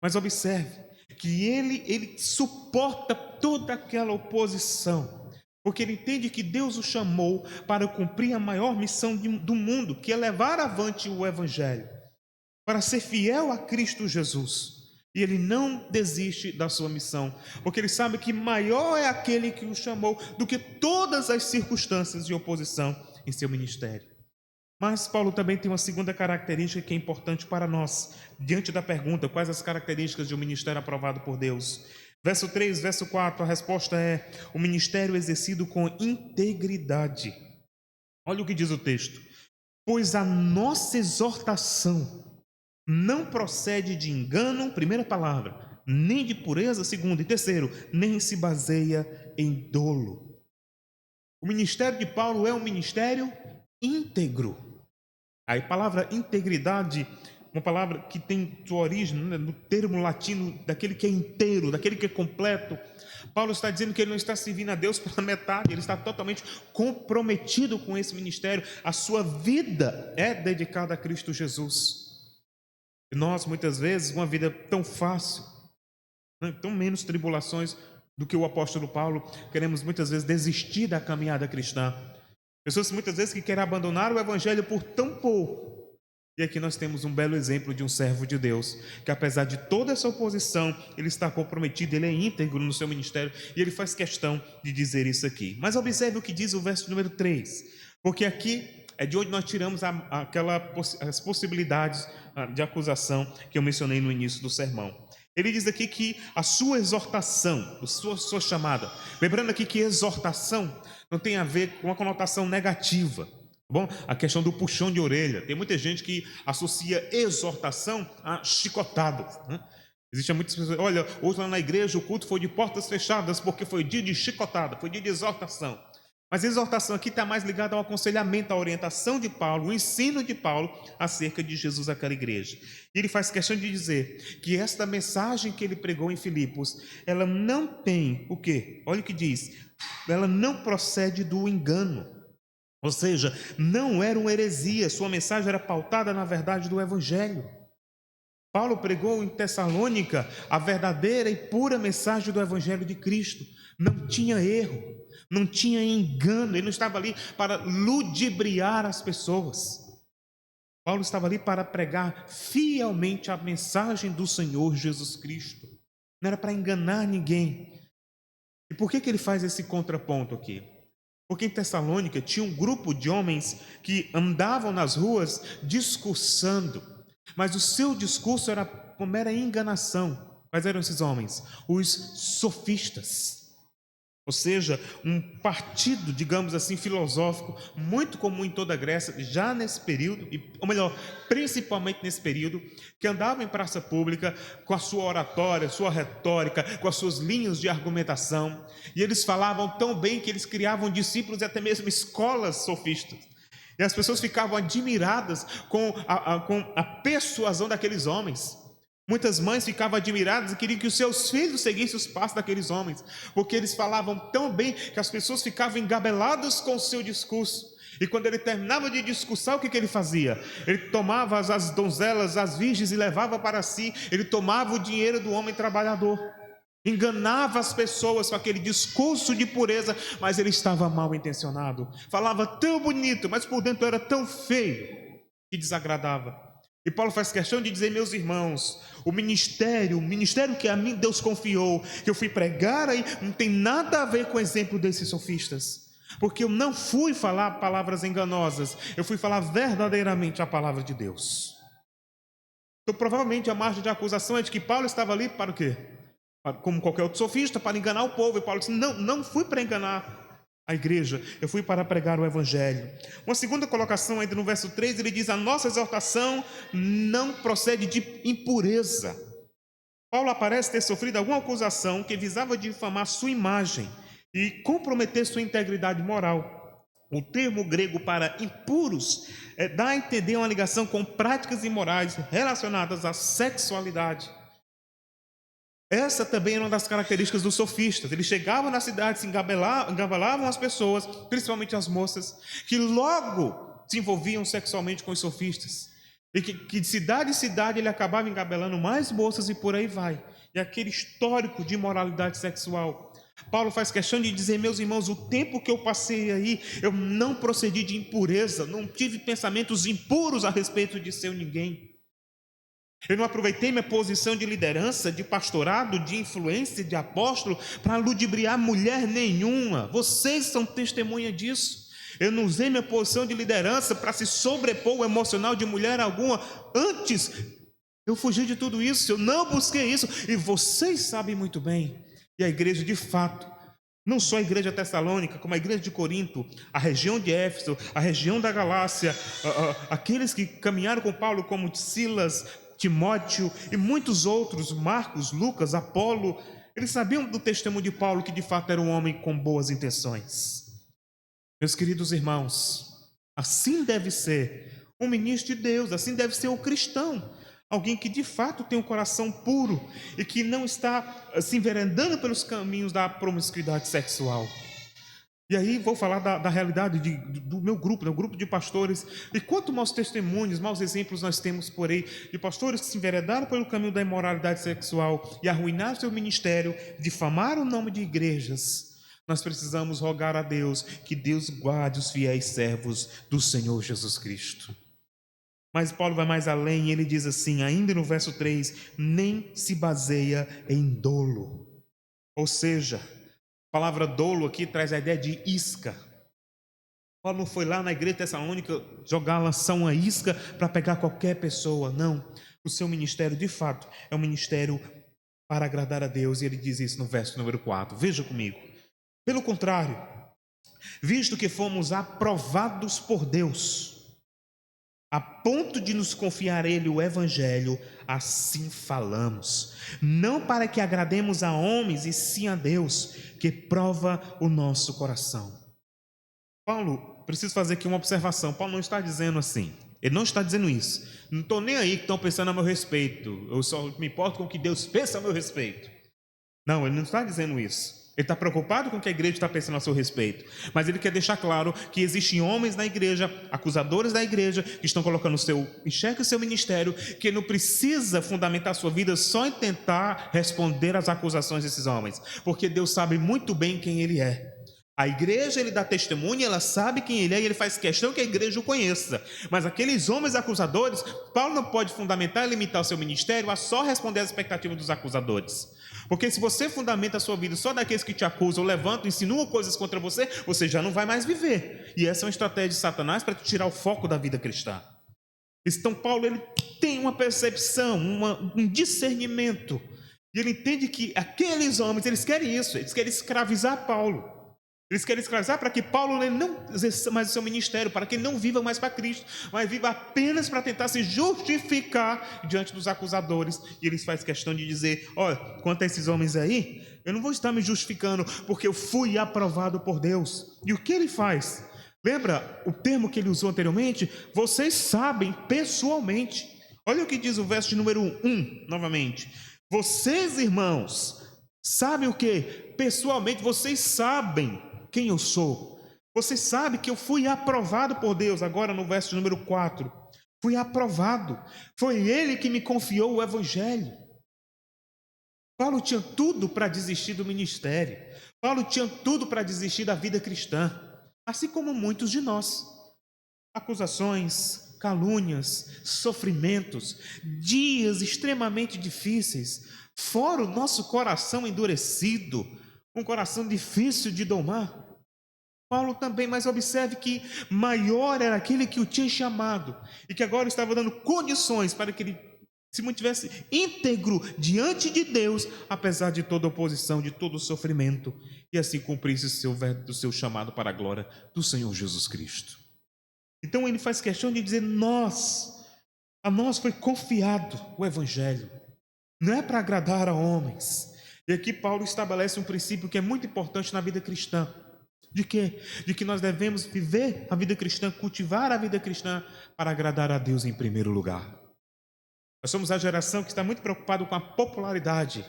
Mas observe que ele suporta toda aquela oposição, porque ele entende que Deus o chamou para cumprir a maior missão do mundo, que é levar avante o evangelho, para ser fiel a Cristo Jesus. E ele não desiste da sua missão, porque ele sabe que maior é aquele que o chamou do que todas as circunstâncias de oposição em seu ministério. Mas Paulo também tem uma segunda característica que é importante para nós, diante da pergunta: quais as características de um ministério aprovado por Deus? Verso 3, verso 4, a resposta é: o ministério exercido com integridade. Olha o que diz o texto: pois a nossa exortação não procede de engano, primeira palavra, nem de pureza, segunda, e terceiro, nem se baseia em dolo. O ministério de Paulo é um ministério íntegro. A palavra integridade, uma palavra que tem sua origem no termo latino daquele que é inteiro, daquele que é completo. Paulo está dizendo que ele não está servindo a Deus pela metade, ele está totalmente comprometido com esse ministério. A sua vida é dedicada a Cristo Jesus. E nós, muitas vezes, uma vida tão fácil, tão menos tribulações do que o apóstolo Paulo, queremos muitas vezes desistir da caminhada cristã. Pessoas muitas vezes que querem abandonar o evangelho por tão pouco. E aqui nós temos um belo exemplo de um servo de Deus, que apesar de toda essa oposição, ele está comprometido, ele é íntegro no seu ministério, e ele faz questão de dizer isso aqui. Mas observe o que diz o verso número 3, porque aqui é de onde nós tiramos as possibilidades de acusação que eu mencionei no início do sermão. Ele diz aqui que a sua exortação, a sua chamada, lembrando aqui que exortação não tem a ver com a conotação negativa, tá bom? A questão do puxão de orelha. Tem muita gente que associa exortação a chicotadas, né? Existem muitas pessoas: olha, hoje lá na igreja o culto foi de portas fechadas porque foi dia de chicotada, foi dia de exortação. Mas a exortação aqui está mais ligada ao aconselhamento, à orientação de Paulo, o ensino de Paulo acerca de Jesus àquela igreja. E ele faz questão de dizer que esta mensagem que ele pregou em Filipos, ela não tem o quê? Olha o que diz: ela não procede do engano. Ou seja, não era uma heresia, sua mensagem era pautada na verdade do evangelho. Paulo pregou em Tessalônica a verdadeira e pura mensagem do evangelho de Cristo. Não tinha erro, não tinha engano, ele não estava ali para ludibriar as pessoas. Paulo estava ali para pregar fielmente a mensagem do Senhor Jesus Cristo. Não era para enganar ninguém. E por que ele faz esse contraponto aqui? Porque em Tessalônica tinha um grupo de homens que andavam nas ruas discursando, mas o seu discurso era uma mera enganação. Quais eram esses homens? Os sofistas. Ou seja, um partido, digamos assim, filosófico, muito comum em toda a Grécia, já nesse período, ou melhor, principalmente nesse período, que andava em praça pública com a sua oratória, sua retórica, com as suas linhas de argumentação, e eles falavam tão bem que eles criavam discípulos e até mesmo escolas sofistas. E as pessoas ficavam admiradas com a persuasão daqueles homens. Muitas mães ficavam admiradas e queriam que os seus filhos seguissem os passos daqueles homens, porque eles falavam tão bem que as pessoas ficavam engabeladas com o seu discurso. E quando ele terminava de discursar, o que ele fazia? Ele tomava as donzelas, as virgens e levava para si. Ele tomava o dinheiro do homem trabalhador, enganava as pessoas com aquele discurso de pureza, mas ele estava mal intencionado. Falava tão bonito, mas por dentro era tão feio que desagradava. E Paulo faz questão de dizer, meus irmãos, o ministério que a mim Deus confiou, que eu fui pregar aí, não tem nada a ver com o exemplo desses sofistas. Porque eu não fui falar palavras enganosas, eu fui falar verdadeiramente a palavra de Deus. Então, provavelmente, a margem de acusação é de que Paulo estava ali para o quê? Como qualquer outro sofista, para enganar o povo. E Paulo disse, não fui para enganar a igreja, eu fui para pregar o evangelho. Uma segunda colocação ainda no verso 3, ele diz, a nossa exortação não procede de impureza. Paulo parece ter sofrido alguma acusação que visava difamar sua imagem e comprometer sua integridade moral. O termo grego para impuros dá a entender uma ligação com práticas imorais relacionadas à sexualidade. Essa também era uma das características dos sofistas. Eles chegavam na cidade, se engabelavam as pessoas, principalmente as moças, que logo se envolviam sexualmente com os sofistas. E que de cidade em cidade ele acabava engabelando mais moças e por aí vai. E aquele histórico de imoralidade sexual. Paulo faz questão de dizer, meus irmãos, o tempo que eu passei aí, eu não procedi de impureza, não tive pensamentos impuros a respeito de ser ninguém. Eu não aproveitei minha posição de liderança, de pastorado, de influência, de apóstolo, para ludibriar mulher nenhuma. Vocês são testemunha disso. Eu não usei minha posição de liderança para se sobrepor o emocional de mulher alguma. Antes, eu fugi de tudo isso, eu não busquei isso. E vocês sabem muito bem. E a igreja, de fato, não só a igreja tessalônica, como a igreja de Corinto, a região de Éfeso, a região da Galácia, aqueles que caminharam com Paulo como Silas, Timóteo e muitos outros, Marcos, Lucas, Apolo, eles sabiam do testemunho de Paulo que de fato era um homem com boas intenções. Meus queridos irmãos, assim deve ser um ministro de Deus, assim deve ser o cristão, alguém que de fato tem um coração puro e que não está se enveredando pelos caminhos da promiscuidade sexual. E aí vou falar da realidade do meu grupo, né, o grupo de pastores. E quanto maus testemunhos, maus exemplos nós temos por aí de pastores que se enveredaram pelo caminho da imoralidade sexual e arruinaram seu ministério, difamaram o nome de igrejas. Nós precisamos rogar a Deus que Deus guarde os fiéis servos do Senhor Jesus Cristo. Mas Paulo vai mais além e ele diz assim, ainda no verso 3, nem se baseia em dolo. Ou seja, a palavra dolo aqui traz a ideia de isca. Paulo não foi lá na igreja tessalônica lançar uma isca para pegar qualquer pessoa, não. O seu ministério, de fato, é um ministério para agradar a Deus, e ele diz isso no verso número 4. Veja comigo. Pelo contrário, visto que fomos aprovados por Deus, a ponto de nos confiar a Ele o Evangelho, assim falamos, não para que agrademos a homens, e sim a Deus, que prova o nosso coração. Paulo, preciso fazer aqui uma observação. Paulo não está dizendo assim, ele não está dizendo isso. Não estou nem aí que estão pensando a meu respeito, eu só me importo com o que Deus pensa a meu respeito. Não, ele não está dizendo isso. Ele está preocupado com o que a igreja está pensando a seu respeito. Mas ele quer deixar claro que existem homens na igreja, acusadores da igreja, que estão colocando em xeque o seu ministério, que não precisa fundamentar a sua vida só em tentar responder às acusações desses homens. Porque Deus sabe muito bem quem Ele é. A igreja, Ele dá testemunho, ela sabe quem Ele é e Ele faz questão que a igreja o conheça. Mas aqueles homens acusadores, Paulo não pode fundamentar e limitar o seu ministério a só responder às expectativas dos acusadores. Porque se você fundamenta a sua vida só daqueles que te acusam, levantam, insinuam coisas contra você, você já não vai mais viver. E essa é uma estratégia de Satanás para te tirar o foco da vida cristã. Então Paulo, ele tem uma percepção, um discernimento E ele entende que aqueles homens, eles querem isso, eles querem escravizar Paulo. Eles querem escravizar para que Paulo não exerça mais o seu ministério, para que ele não viva mais para Cristo, mas viva apenas para tentar se justificar diante dos acusadores. E eles fazem questão de dizer: olha, quanto a esses homens aí, eu não vou estar me justificando, porque eu fui aprovado por Deus. E o que ele faz? Lembra o termo que ele usou anteriormente? Vocês sabem pessoalmente. Olha o que diz o verso de número 1, novamente. Vocês, irmãos, sabem o que? Pessoalmente, vocês sabem quem eu sou. Vocês sabem que eu fui aprovado por Deus. Agora no verso de número 4. Fui aprovado. Foi Ele que me confiou o Evangelho. Paulo tinha tudo para desistir do ministério. Paulo tinha tudo para desistir da vida cristã. Assim como muitos de nós. Acusações, calúnias, sofrimentos, dias extremamente difíceis, fora o nosso coração endurecido, um coração difícil de domar. Paulo também, mas observe que maior era aquele que o tinha chamado e que agora estava dando condições para que ele se mantivesse íntegro diante de Deus, apesar de toda oposição, de todo sofrimento, e assim cumprisse o seu chamado para a glória do Senhor Jesus Cristo. Então ele faz questão de dizer: a nós foi confiado o Evangelho, não é para agradar a homens. E aqui Paulo estabelece um princípio que é muito importante na vida cristã. De quê? De que nós devemos viver a vida cristã, cultivar a vida cristã para agradar a Deus em primeiro lugar. Nós somos a geração que está muito preocupada com a popularidade,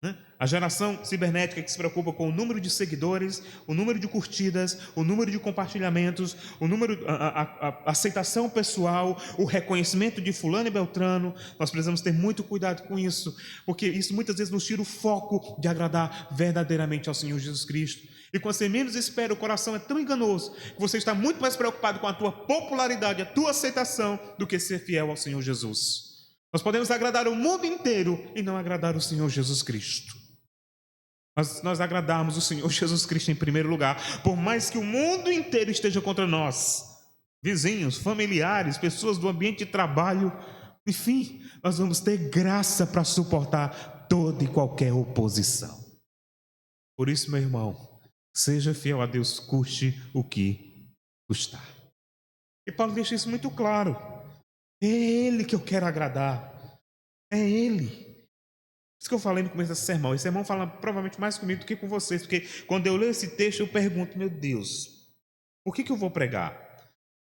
né? A geração cibernética que se preocupa com o número de seguidores, o número de curtidas, o número de compartilhamentos, o número, a aceitação pessoal, o reconhecimento de fulano e beltrano. Nós precisamos ter muito cuidado com isso, porque isso muitas vezes nos tira o foco de agradar verdadeiramente ao Senhor Jesus Cristo. E quando você menos espera, o coração é tão enganoso que você está muito mais preocupado com a tua popularidade, a tua aceitação, do que ser fiel ao Senhor Jesus. Nós podemos agradar o mundo inteiro e não agradar o Senhor Jesus Cristo. Mas nós agradarmos o Senhor Jesus Cristo em primeiro lugar, por mais que o mundo inteiro esteja contra nós, vizinhos, familiares, pessoas do ambiente de trabalho, enfim, nós vamos ter graça para suportar toda e qualquer oposição. Por isso, meu irmão, seja fiel a Deus, custe o que custar. E Paulo deixa isso muito claro. É Ele que eu quero agradar. É Ele. Isso que eu falei no começo desse sermão. Esse sermão fala provavelmente mais comigo do que com vocês, porque quando eu leio esse texto eu pergunto: meu Deus, por que eu vou pregar?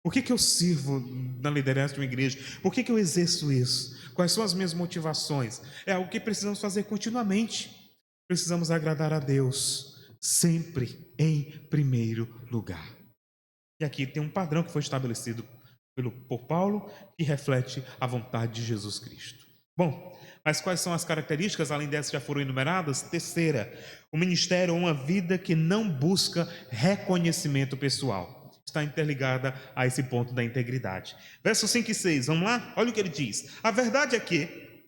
Por que eu sirvo na liderança de uma igreja? Por que eu exerço isso? Quais são as minhas motivações? É algo que precisamos fazer continuamente. Precisamos agradar a Deus sempre em primeiro lugar. E aqui tem um padrão que foi estabelecido por Paulo, que reflete a vontade de Jesus Cristo. Bom, mas quais são as características, além dessas que já foram enumeradas? Terceira, o ministério é uma vida que não busca reconhecimento pessoal. Está interligada a esse ponto da integridade. Versos 5 e 6, vamos lá? Olha o que ele diz. A verdade é que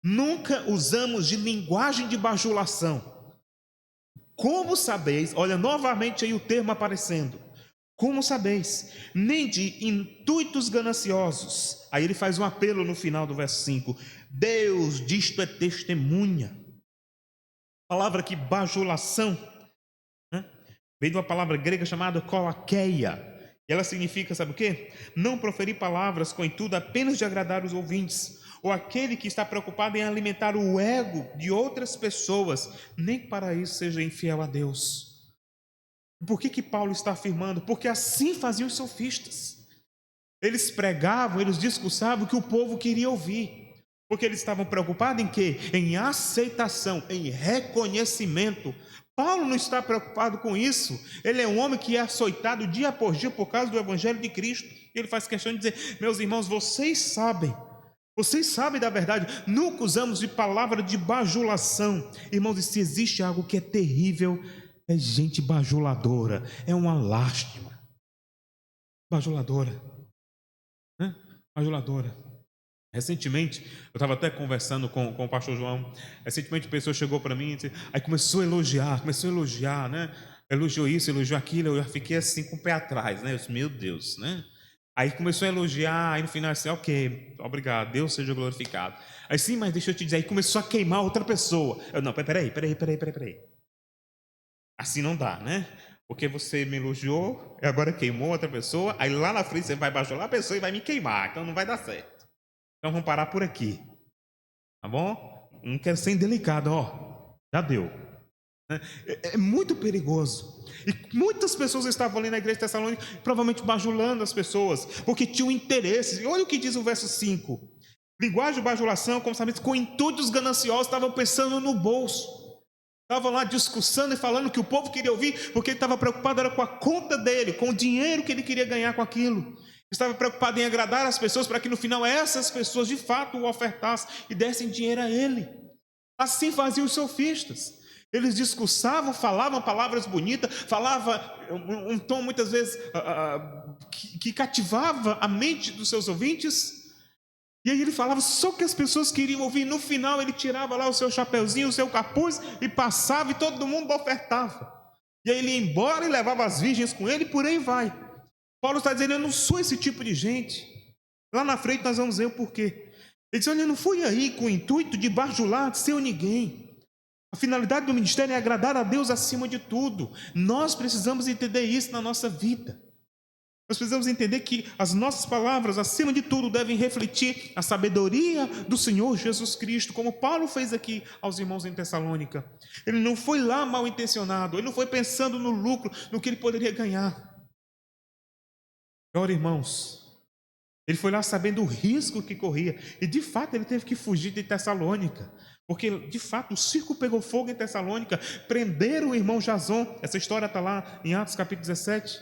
nunca usamos de linguagem de bajulação. Como sabeis, olha novamente aí o termo aparecendo. Como sabeis, nem de intuitos gananciosos. Aí ele faz um apelo no final do verso 5. Deus disto é testemunha. A palavra aqui, bajulação, né? Vem de uma palavra grega chamada kolakeia. E ela significa, sabe o quê? Não proferir palavras com o intuito apenas de agradar os ouvintes, ou aquele que está preocupado em alimentar o ego de outras pessoas, nem para isso seja infiel a Deus. Por que Paulo está afirmando? Porque assim faziam os sofistas. Eles pregavam, eles discursavam o que o povo queria ouvir. Porque eles estavam preocupados em quê? Em aceitação, em reconhecimento. Paulo não está preocupado com isso. Ele é um homem que é açoitado dia após dia por causa do Evangelho de Cristo. Ele faz questão de dizer: meus irmãos, vocês sabem da verdade. Nunca usamos de palavra de bajulação. Irmãos, e se existe algo que é terrível, é gente bajuladora, é uma lástima. Bajuladora, né? Bajuladora. Recentemente, eu estava até conversando com o pastor João. Recentemente, a pessoa chegou para mim e disse, aí começou a elogiar, né? Elogiou isso, elogiou aquilo. Eu já fiquei assim com o pé atrás, né? Eu disse, meu Deus, né? Aí começou a elogiar, aí no final assim, ok, obrigado, Deus seja glorificado. Aí sim, mas deixa eu te dizer, aí começou a queimar outra pessoa. Eu, não, peraí. Assim não dá, né? Porque você me elogiou, e agora queimou outra pessoa, aí lá na frente você vai bajular a pessoa e vai me queimar, então não vai dar certo. Então vamos parar por aqui, tá bom? Não quero ser indelicado, ó, já deu. É muito perigoso. E muitas pessoas estavam ali na igreja de Tessalônica, provavelmente bajulando as pessoas, porque tinham interesses. E olha o que diz o verso 5. Linguagem de bajulação, como sabemos, com intuitos gananciosos, estavam pensando no bolso. Estavam lá discussando e falando que o povo queria ouvir, porque ele estava preocupado era com a conta dele, com o dinheiro que ele queria ganhar com aquilo. Estava preocupado em agradar as pessoas, para que no final essas pessoas de fato o ofertassem e dessem dinheiro a ele. Assim faziam os sofistas. Eles discursavam, falavam palavras bonitas, falavam um tom muitas vezes que cativava a mente dos seus ouvintes. E aí ele falava só o que as pessoas queriam ouvir. No final ele tirava lá o seu chapeuzinho, o seu capuz e passava e todo mundo ofertava. E aí ele ia embora e levava as virgens com ele e por aí vai. Paulo está dizendo, eu não sou esse tipo de gente. Lá na frente nós vamos ver o porquê. Ele diz, olha, eu não fui aí com o intuito de bajular, de ser ninguém. A finalidade do ministério é agradar a Deus acima de tudo. Nós precisamos entender isso na nossa vida. Nós precisamos entender que as nossas palavras, acima de tudo, devem refletir a sabedoria do Senhor Jesus Cristo, como Paulo fez aqui aos irmãos em Tessalônica. Ele não foi lá mal intencionado, ele não foi pensando no lucro, no que ele poderia ganhar. Ora, irmãos, ele foi lá sabendo o risco que corria, e de fato ele teve que fugir de Tessalônica. Porque, de fato, o circo pegou fogo em Tessalônica, prenderam o irmão Jason, essa história está lá em Atos capítulo 17,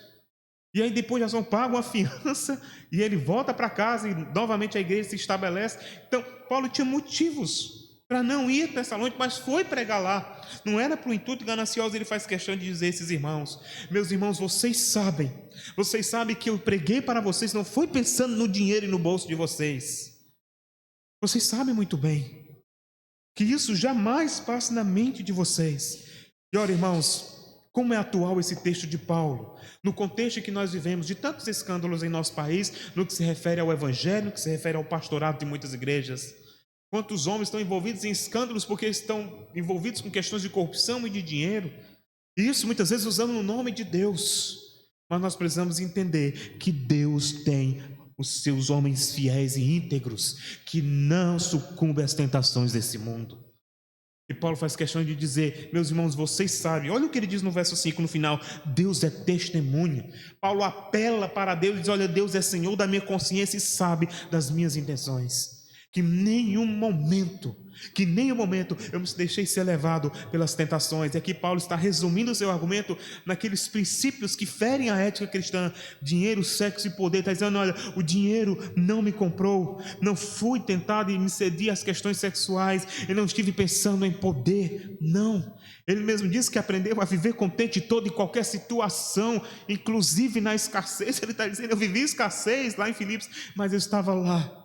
e aí depois Jason paga uma fiança, e ele volta para casa, e novamente a igreja se estabelece. Então, Paulo tinha motivos para não ir a Tessalônica, mas foi pregar lá, não era para o intuito ganancioso. Ele faz questão de dizer a esses irmãos, meus irmãos, vocês sabem que eu preguei para vocês, não foi pensando no dinheiro e no bolso de vocês, vocês sabem muito bem, que isso jamais passe na mente de vocês. E olha, irmãos, como é atual esse texto de Paulo, no contexto em que nós vivemos, de tantos escândalos em nosso país, no que se refere ao evangelho, no que se refere ao pastorado de muitas igrejas. Quantos homens estão envolvidos em escândalos porque estão envolvidos com questões de corrupção e de dinheiro, e isso muitas vezes usando o nome de Deus. Mas nós precisamos entender que Deus tem os seus homens fiéis e íntegros, que não sucumbem às tentações desse mundo. E Paulo faz questão de dizer, meus irmãos, vocês sabem, olha o que ele diz no verso 5, no final, Deus é testemunha. Paulo apela para Deus e diz, olha, Deus é Senhor da minha consciência e sabe das minhas intenções. Que em nenhum momento eu me deixei ser levado pelas tentações. E aqui Paulo está resumindo o seu argumento naqueles princípios que ferem a ética cristã: dinheiro, sexo e poder. Está dizendo, olha, o dinheiro não me comprou, não fui tentado e me cedi às questões sexuais, eu não estive pensando em poder, não. Ele mesmo disse que aprendeu a viver contente em toda e qualquer situação, inclusive na escassez. Ele está dizendo, eu vivi escassez lá em Filipos, mas eu estava lá.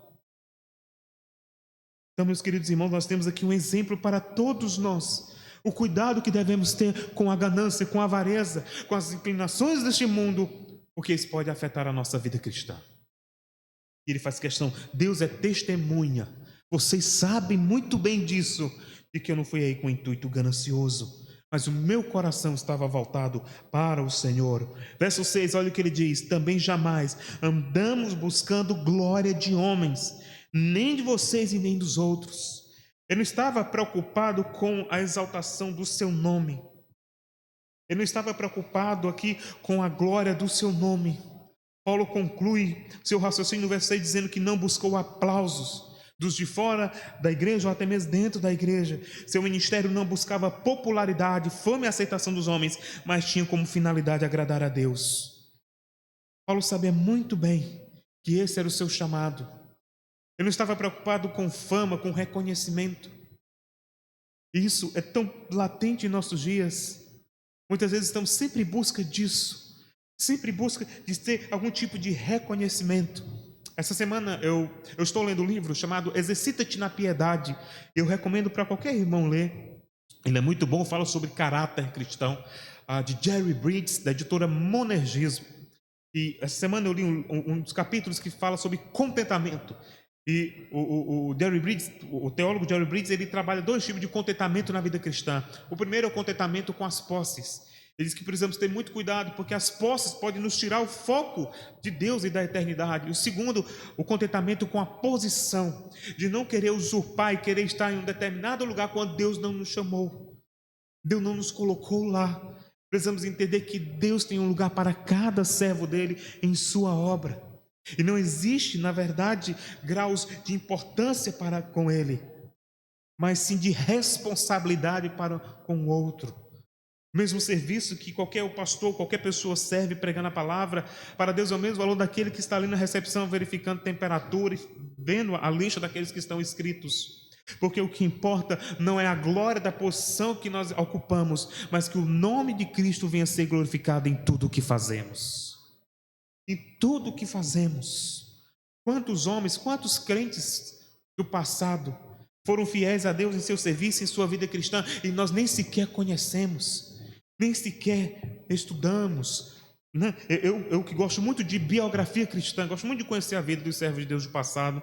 Então, meus queridos irmãos, nós temos aqui um exemplo para todos nós. O cuidado que devemos ter com a ganância, com a avareza, com as inclinações deste mundo, porque isso pode afetar a nossa vida cristã. E ele faz questão, Deus é testemunha. Vocês sabem muito bem disso, de que eu não fui aí com intuito ganancioso, mas o meu coração estava voltado para o Senhor. Verso 6, olha o que ele diz, também jamais andamos buscando glória de homens, nem de vocês e nem dos outros. Ele não estava preocupado com a exaltação do seu nome. Ele não estava preocupado aqui com a glória do seu nome. Paulo conclui seu raciocínio no verso 6 dizendo que não buscou aplausos dos de fora da igreja ou até mesmo dentro da igreja. Seu ministério não buscava popularidade, fama e aceitação dos homens, mas tinha como finalidade agradar a Deus. Paulo sabia muito bem que esse era o seu chamado. Ele não estava preocupado com fama, com reconhecimento. Isso é tão latente em nossos dias. Muitas vezes estamos sempre em busca disso, sempre em busca de ter algum tipo de reconhecimento. Essa semana eu estou lendo um livro chamado Exercita-te na Piedade. Eu recomendo para qualquer irmão ler. Ele é muito bom, fala sobre caráter cristão, de Jerry Bridges, da editora Monergismo. E essa semana eu li um dos capítulos que fala sobre contentamento. E o Jerry Bridges, o teólogo Jerry Bridges, ele trabalha 2 tipos de contentamento na vida cristã. O primeiro é o contentamento com as posses. Ele diz que precisamos ter muito cuidado, porque as posses podem nos tirar o foco de Deus e da eternidade. O segundo, o contentamento com a posição, de não querer usurpar e querer estar em um determinado lugar quando Deus não nos chamou. Deus não nos colocou lá. Precisamos entender que Deus tem um lugar para cada servo dele em sua obra. E não existe, na verdade, graus de importância para com ele, mas sim de responsabilidade para com o outro. Mesmo serviço que qualquer pastor, qualquer pessoa serve pregando a palavra, para Deus é o mesmo valor daquele que está ali na recepção verificando temperatura, vendo a lista daqueles que estão inscritos. Porque o que importa não é a glória da posição que nós ocupamos, mas que o nome de Cristo venha a ser glorificado em tudo o que fazemos. Em tudo o que fazemos. Quantos homens, quantos crentes do passado foram fiéis a Deus em seu serviço, em sua vida cristã, e nós nem sequer conhecemos, nem sequer estudamos, né? Eu que gosto muito de biografia cristã, gosto muito de conhecer a vida dos servos de Deus do passado,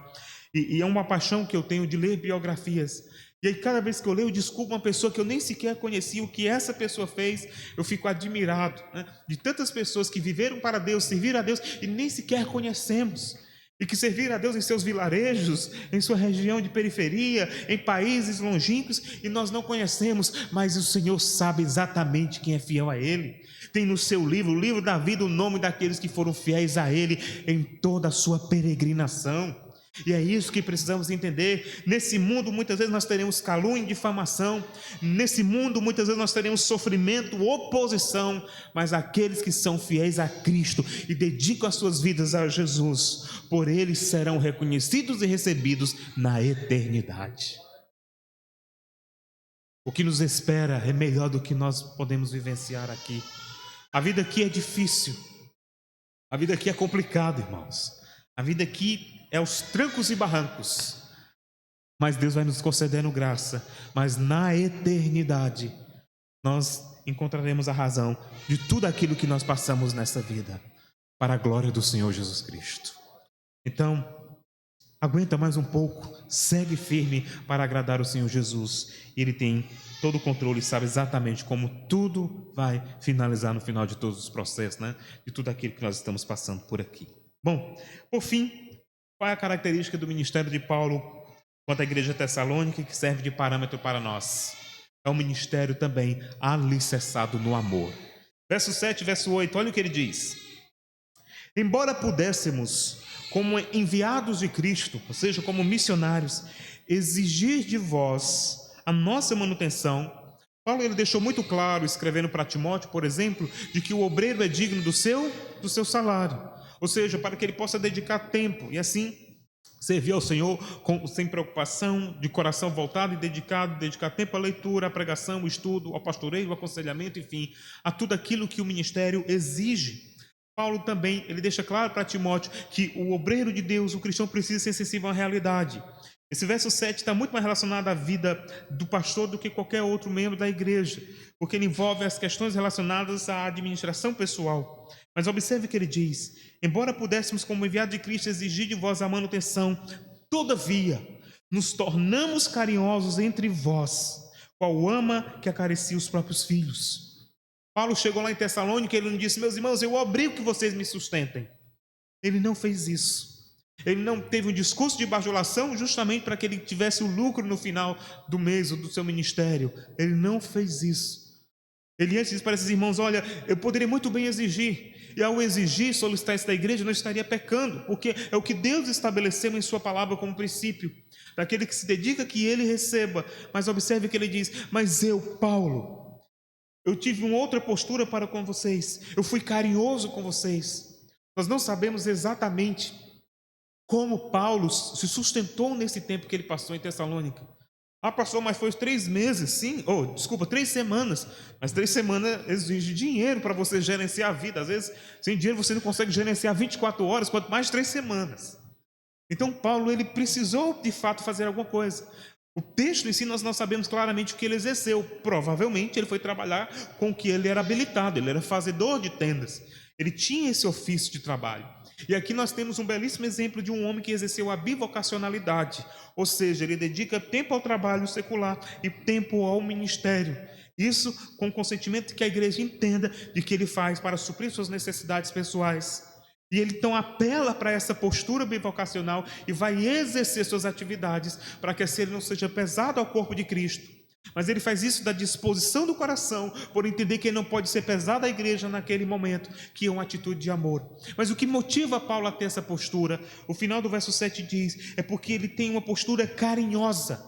e é uma paixão que eu tenho de ler biografias. E aí cada vez que eu leio, eu descubro uma pessoa que eu nem sequer conhecia, o que essa pessoa fez, eu fico admirado, né? De tantas pessoas que viveram para Deus, serviram a Deus e nem sequer conhecemos. E que serviram a Deus em seus vilarejos, em sua região de periferia, em países longínquos, e nós não conhecemos, mas o Senhor sabe exatamente quem é fiel a Ele. Tem no seu livro, o livro da vida, o nome daqueles que foram fiéis a Ele em toda a sua peregrinação. E é isso que precisamos entender. Nesse mundo muitas vezes nós teremos calúnia e difamação, nesse mundo muitas vezes nós teremos sofrimento, oposição, mas aqueles que são fiéis a Cristo e dedicam as suas vidas a Jesus, por eles serão reconhecidos e recebidos na eternidade. O que nos espera é melhor do que nós podemos vivenciar aqui. A vida aqui é difícil, a vida aqui é complicada, irmãos. A vida aqui é os trancos e barrancos, mas Deus vai nos concedendo graça, mas na eternidade nós encontraremos a razão de tudo aquilo que nós passamos nessa vida, para a glória do Senhor Jesus Cristo. Então, aguenta mais um pouco, segue firme para agradar o Senhor Jesus. Ele tem todo o controle e sabe exatamente como tudo vai finalizar no final de todos os processos, né? De tudo aquilo que nós estamos passando por aqui. Bom, por fim, qual é a característica do ministério de Paulo quanto à igreja tessalônica que serve de parâmetro para nós? É um ministério também alicerçado no amor. Verso 7, verso 8, olha o que ele diz. Embora pudéssemos, como enviados de Cristo, ou seja, como missionários, exigir de vós a nossa manutenção, Paulo ele deixou muito claro, escrevendo para Timóteo, por exemplo, de que o obreiro é digno do seu salário. Ou seja, para que ele possa dedicar tempo e assim servir ao Senhor sem preocupação, de coração voltado e dedicado, dedicar tempo à leitura, à pregação, ao estudo, ao pastoreio, ao aconselhamento, enfim, a tudo aquilo que o ministério exige. Paulo também, ele deixa claro para Timóteo que o obreiro de Deus, o cristão, precisa ser sensível à realidade. Esse verso 7 está muito mais relacionado à vida do pastor do que qualquer outro membro da igreja, porque ele envolve as questões relacionadas à administração pessoal. Mas observe que ele diz: embora pudéssemos, como enviado de Cristo, exigir de vós a manutenção, todavia nos tornamos carinhosos entre vós, qual ama que acaricia os próprios filhos. Paulo chegou lá em Tessalônica e ele não disse: meus irmãos, eu obrigo que vocês me sustentem. Ele não fez isso. Ele não teve um discurso de bajulação justamente para que ele tivesse o lucro no final do mês ou do seu ministério. Ele não fez isso. Ele antes disse para esses irmãos: olha, eu poderia muito bem exigir, e ao exigir, solicitar isso da igreja, eu não estaria pecando, porque é o que Deus estabeleceu em sua palavra como princípio, daquele que se dedica que ele receba. Mas observe que ele diz: mas eu, Paulo, eu tive uma outra postura para com vocês, eu fui carinhoso com vocês. Nós não sabemos exatamente como Paulo se sustentou nesse tempo que ele passou em Tessalônica. Passou, mas foi 3 meses, sim. 3 semanas. Mas 3 semanas exige dinheiro para você gerenciar a vida. Às vezes, sem dinheiro você não consegue gerenciar 24 horas, quanto mais 3 semanas. Então, Paulo, ele precisou, de fato, fazer alguma coisa. O texto em si, nós não sabemos claramente o que ele exerceu. Provavelmente, ele foi trabalhar com o que ele era habilitado. Ele era fazedor de tendas. Ele tinha esse ofício de trabalho. E aqui nós temos um belíssimo exemplo de um homem que exerceu a bivocacionalidade, ou seja, ele dedica tempo ao trabalho secular e tempo ao ministério. Isso com o consentimento que a igreja entenda de que ele faz para suprir suas necessidades pessoais. E ele então apela para essa postura bivocacional e vai exercer suas atividades para que assim ele não seja pesado ao corpo de Cristo. Mas ele faz isso da disposição do coração, por entender que ele não pode ser pesado à igreja naquele momento, que é uma atitude de amor. Mas o que motiva Paulo a ter essa postura, o final do verso 7 diz, é porque ele tem uma postura carinhosa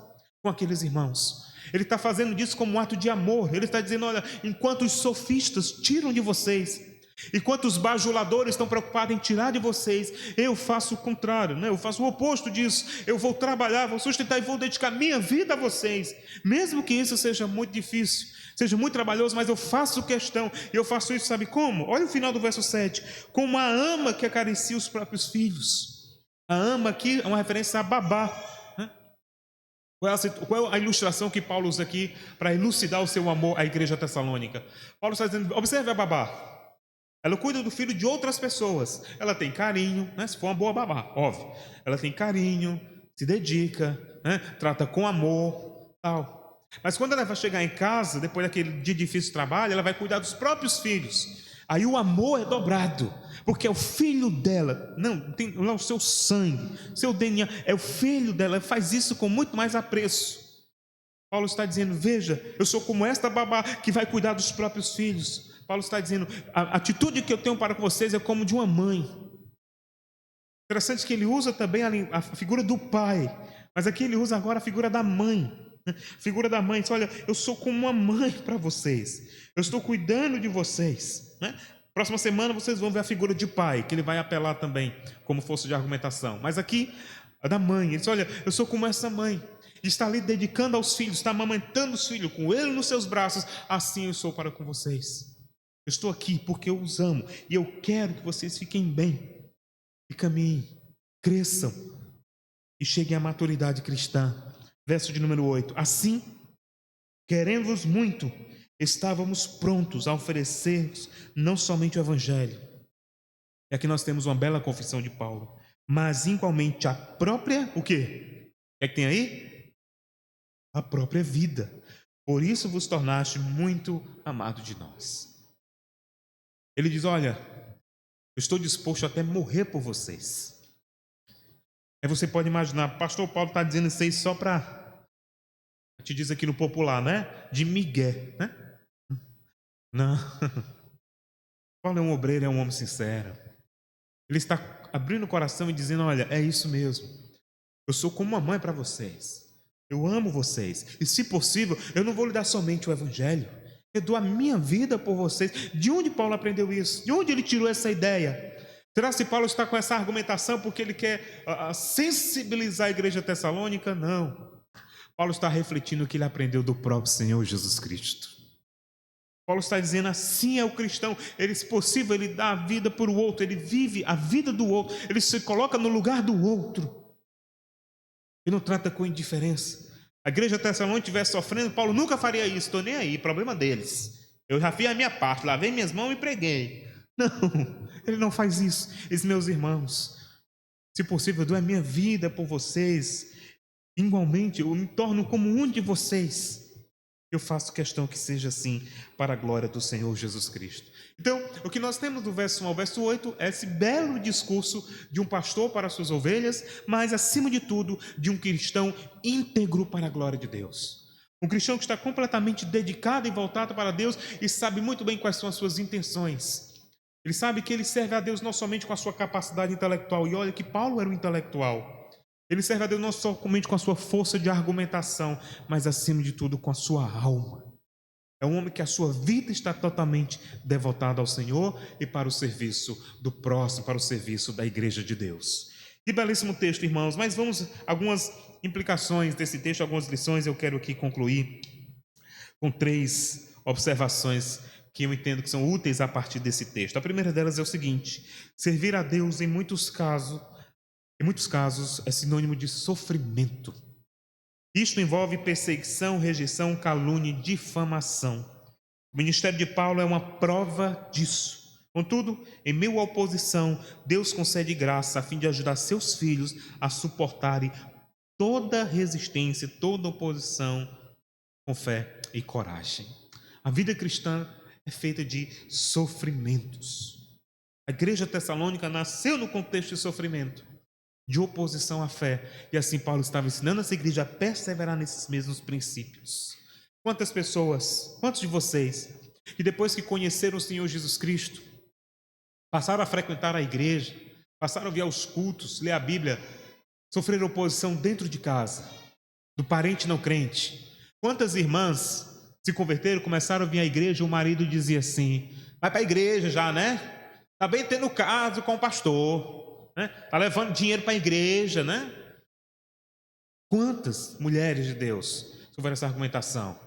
com aqueles irmãos. Ele está fazendo disso como um ato de amor. Ele está dizendo, olha, enquanto os sofistas tiram de vocês, enquanto os bajuladores estão preocupados em tirar de vocês, eu faço o contrário, né? Eu faço o oposto disso. Eu vou trabalhar, vou sustentar e vou dedicar minha vida a vocês, mesmo que isso seja muito difícil, seja muito trabalhoso, mas eu faço questão. E eu faço isso, sabe como? Olha o final do verso 7, como uma ama que acaricia os próprios filhos. A ama aqui é uma referência a babá, né? Qual é a ilustração que Paulo usa aqui para elucidar o seu amor à igreja tessalônica? Paulo está dizendo, observe a babá. Ela cuida do filho de outras pessoas. Ela tem carinho, né? Se for uma boa babá, óbvio. Ela tem carinho, se dedica, né? Trata com amor, tal. Mas quando ela vai chegar em casa, depois daquele dia difícil de trabalho, ela vai cuidar dos próprios filhos. Aí o amor é dobrado, porque é o filho dela. Não é o seu sangue, seu DNA, é o filho dela. Ela faz isso com muito mais apreço. Paulo está dizendo, veja, eu sou como esta babá que vai cuidar dos próprios filhos. Paulo está dizendo, a atitude que eu tenho para com vocês é como de uma mãe. Interessante que ele usa também a figura do pai, mas aqui ele usa agora a figura da mãe. A figura da mãe, diz, olha, eu sou como uma mãe para vocês, eu estou cuidando de vocês, né? Próxima semana vocês vão ver a figura de pai, que ele vai apelar também como força de argumentação. Mas aqui, a da mãe, ele diz, olha, eu sou como essa mãe, está ali dedicando aos filhos, está amamentando os filhos, com ele nos seus braços, assim eu sou para com vocês. Eu estou aqui porque eu os amo e eu quero que vocês fiquem bem e caminhem, cresçam e cheguem à maturidade cristã. Verso de número 8. Assim, querendo-vos muito, estávamos prontos a oferecer não somente o evangelho. E aqui nós temos uma bela confissão de Paulo, mas igualmente a própria, o quê? O que é que tem aí? A própria vida. Por isso vos tornaste muito amado de nós. Ele diz, olha, eu estou disposto até morrer por vocês. Aí você pode imaginar, pastor Paulo está dizendo isso aí só para, te diz aqui no popular, né? De migué, né? Não. Paulo é um obreiro, é um homem sincero. Ele está abrindo o coração e dizendo, olha, é isso mesmo. Eu sou como uma mãe para vocês. Eu amo vocês. E se possível, eu não vou lhe dar somente o evangelho. Eu dou a minha vida por vocês. De onde Paulo aprendeu isso? De onde ele tirou essa ideia? Será que Paulo está com essa argumentação porque ele quer sensibilizar a igreja tessalônica? Não. Paulo está refletindo o que ele aprendeu do próprio Senhor Jesus Cristo. Paulo está dizendo, assim é o cristão. Ele, se possível, ele dá a vida por o outro. Ele vive a vida do outro. Ele se coloca no lugar do outro. Ele não trata com indiferença. A igreja tessalônica estivesse sofrendo, Paulo nunca faria isso. Estou nem aí, problema deles. Eu já fiz a minha parte, lavei minhas mãos e preguei. Não, ele não faz isso. Esses meus irmãos, se possível, eu dou a minha vida por vocês. Igualmente, eu me torno como um de vocês. Eu faço questão que seja assim, para a glória do Senhor Jesus Cristo. Então, o que nós temos do verso 1 ao verso 8 é esse belo discurso de um pastor para as suas ovelhas, mas, acima de tudo, de um cristão íntegro para a glória de Deus. Um cristão que está completamente dedicado e voltado para Deus e sabe muito bem quais são as suas intenções. Ele sabe que ele serve a Deus não somente com a sua capacidade intelectual, e olha que Paulo era um intelectual. Ele serve a Deus não somente com a sua força de argumentação, mas, acima de tudo, com a sua alma. É um homem que a sua vida está totalmente devotada ao Senhor e para o serviço do próximo, para o serviço da igreja de Deus. Que belíssimo texto, irmãos, mas vamos algumas implicações desse texto, algumas lições. Eu quero aqui concluir com 3 observações que eu entendo que são úteis a partir desse texto. A primeira delas é o seguinte: servir a Deus em muitos casos é sinônimo de sofrimento. Isto envolve perseguição, rejeição, calúnia e difamação. O ministério de Paulo é uma prova disso. Contudo, em meio à oposição, Deus concede graça a fim de ajudar seus filhos a suportarem toda resistência, toda oposição com fé e coragem. A vida cristã é feita de sofrimentos. A igreja tessalônica nasceu no contexto de sofrimento, de oposição à fé. E assim Paulo estava ensinando essa igreja a perseverar nesses mesmos princípios. Quantas pessoas, quantos de vocês, que depois que conheceram o Senhor Jesus Cristo, passaram a frequentar a igreja, passaram a vir aos cultos, ler a Bíblia, sofreram oposição dentro de casa, do parente não crente? Quantas irmãs se converteram, começaram a vir à igreja, o marido dizia assim: vai para a igreja já, né? Está bem tendo caso com o pastor, né? Está levando dinheiro para a igreja, né? Quantas mulheres de Deus sofreram essa argumentação?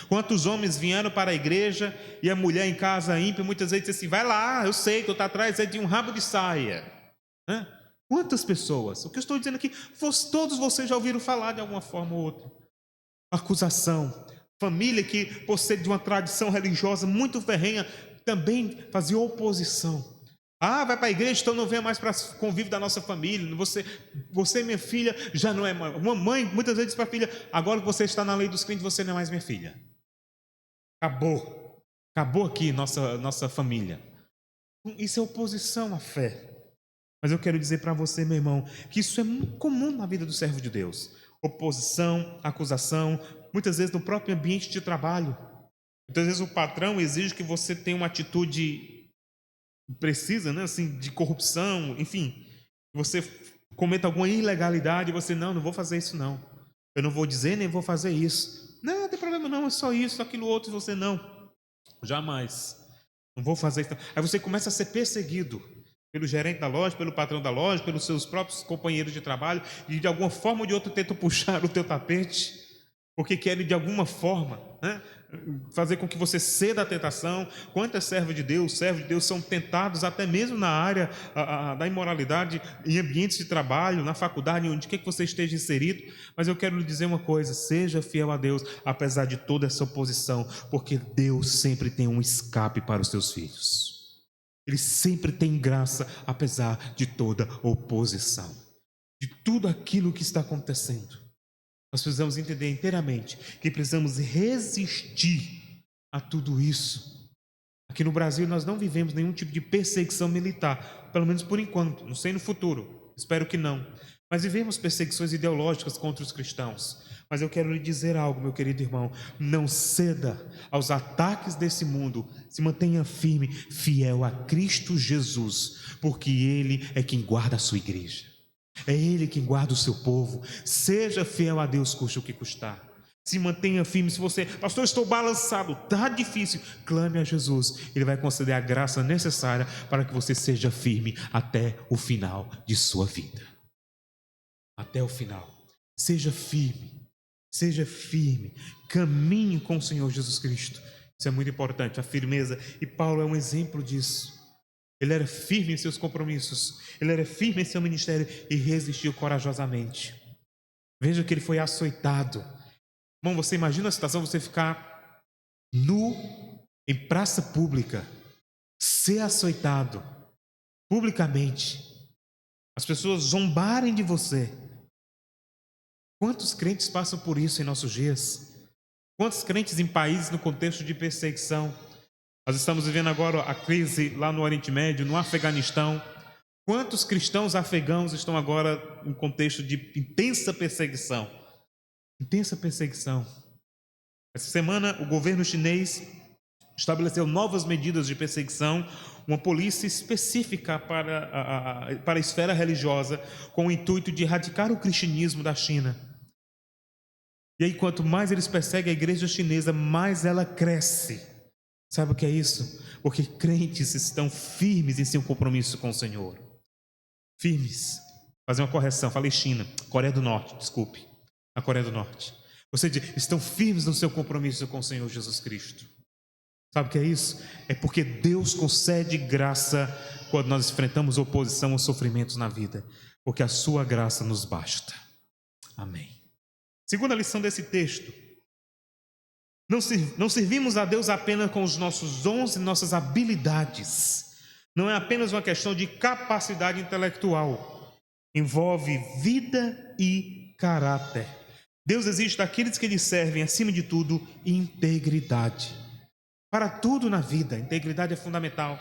Quantos homens vieram para a igreja e a mulher em casa ímpia muitas vezes disse assim: vai lá, eu sei que eu estou atrás de um rabo de saia, né? Quantas pessoas? O que eu estou dizendo aqui, todos vocês já ouviram falar de alguma forma ou outra. Acusação. Família que, por ser de uma tradição religiosa muito ferrenha, também fazia oposição. Ah, vai para a igreja, então não venha mais para o convívio da nossa família. Você, minha filha, já não é mãe. Uma mãe muitas vezes diz para a filha: agora que você está na lei dos crentes, você não é mais minha filha. Acabou aqui nossa família. Isso é oposição à fé. Mas eu quero dizer para você, meu irmão, que isso é muito comum na vida do servo de Deus. Oposição, acusação, muitas vezes no próprio ambiente de trabalho. Muitas vezes o patrão exige que você tenha uma atitude precisa, né, assim, de corrupção, enfim. Você cometa alguma ilegalidade e você: não vou fazer isso não. Eu não vou dizer nem vou fazer isso. Não tem problema não, é só isso, aquilo outro, e você: não, jamais. Não vou fazer isso. Aí você começa a ser perseguido pelo gerente da loja, pelo patrão da loja, pelos seus próprios companheiros de trabalho, e de alguma forma ou de outra tentam puxar o teu tapete, porque querem de alguma forma, né, fazer com que você ceda à tentação. Quantas servos de Deus são tentados até mesmo na área da imoralidade, em ambientes de trabalho, na faculdade, onde quer que você esteja inserido. Mas eu quero lhe dizer uma coisa: seja fiel a Deus, apesar de toda essa oposição, porque Deus sempre tem um escape para os seus filhos. Ele sempre tem graça, apesar de toda oposição, de tudo aquilo que está acontecendo. Nós precisamos entender inteiramente que precisamos resistir a tudo isso. Aqui no Brasil nós não vivemos nenhum tipo de perseguição militar, pelo menos por enquanto, não sei no futuro, espero que não. Mas vivemos perseguições ideológicas contra os cristãos. Mas eu quero lhe dizer algo, meu querido irmão: não ceda aos ataques desse mundo, se mantenha firme, fiel a Cristo Jesus, porque Ele é quem guarda a sua igreja, é Ele quem guarda o seu povo. Seja fiel a Deus, custe o que custar. Se mantenha firme. Se você: pastor, estou balançado, está difícil, clame a Jesus, Ele vai conceder a graça necessária para que você seja firme até o final de sua vida. Até o final. Seja firme, caminhe com o Senhor Jesus Cristo. Isso é muito importante, a firmeza, e Paulo é um exemplo disso. Ele era firme em seus compromissos, ele era firme em seu ministério e resistiu corajosamente. Veja que ele foi açoitado. Bom, você imagina a situação, você ficar nu em praça pública, ser açoitado publicamente, as pessoas zombarem de você. Quantos crentes passam por isso em nossos dias? Quantos crentes em países no contexto de perseguição? Nós estamos vivendo agora a crise lá no Oriente Médio, no Afeganistão. Quantos cristãos afegãos estão agora em contexto de intensa perseguição? Intensa perseguição. Essa semana o governo chinês estabeleceu novas medidas de perseguição, uma polícia específica para a esfera religiosa, com o intuito de erradicar o cristianismo da China. E aí, quanto mais eles perseguem a igreja chinesa, mais ela cresce. Sabe o que é isso? Porque crentes estão firmes em seu compromisso com o Senhor. Firmes. Fazer uma correção, falei China, Coreia do Norte, desculpe. A Coreia do Norte. Ou seja, estão firmes no seu compromisso com o Senhor Jesus Cristo. Sabe o que é isso? É porque Deus concede graça quando nós enfrentamos oposição ou sofrimentos na vida. Porque a sua graça nos basta. Amém. Segunda lição desse texto: não servimos a Deus apenas com os nossos dons e nossas habilidades, não é apenas uma questão de capacidade intelectual. Envolve vida e caráter. Deus exige daqueles que lhe servem, acima de tudo, integridade. Para tudo na vida, integridade é fundamental.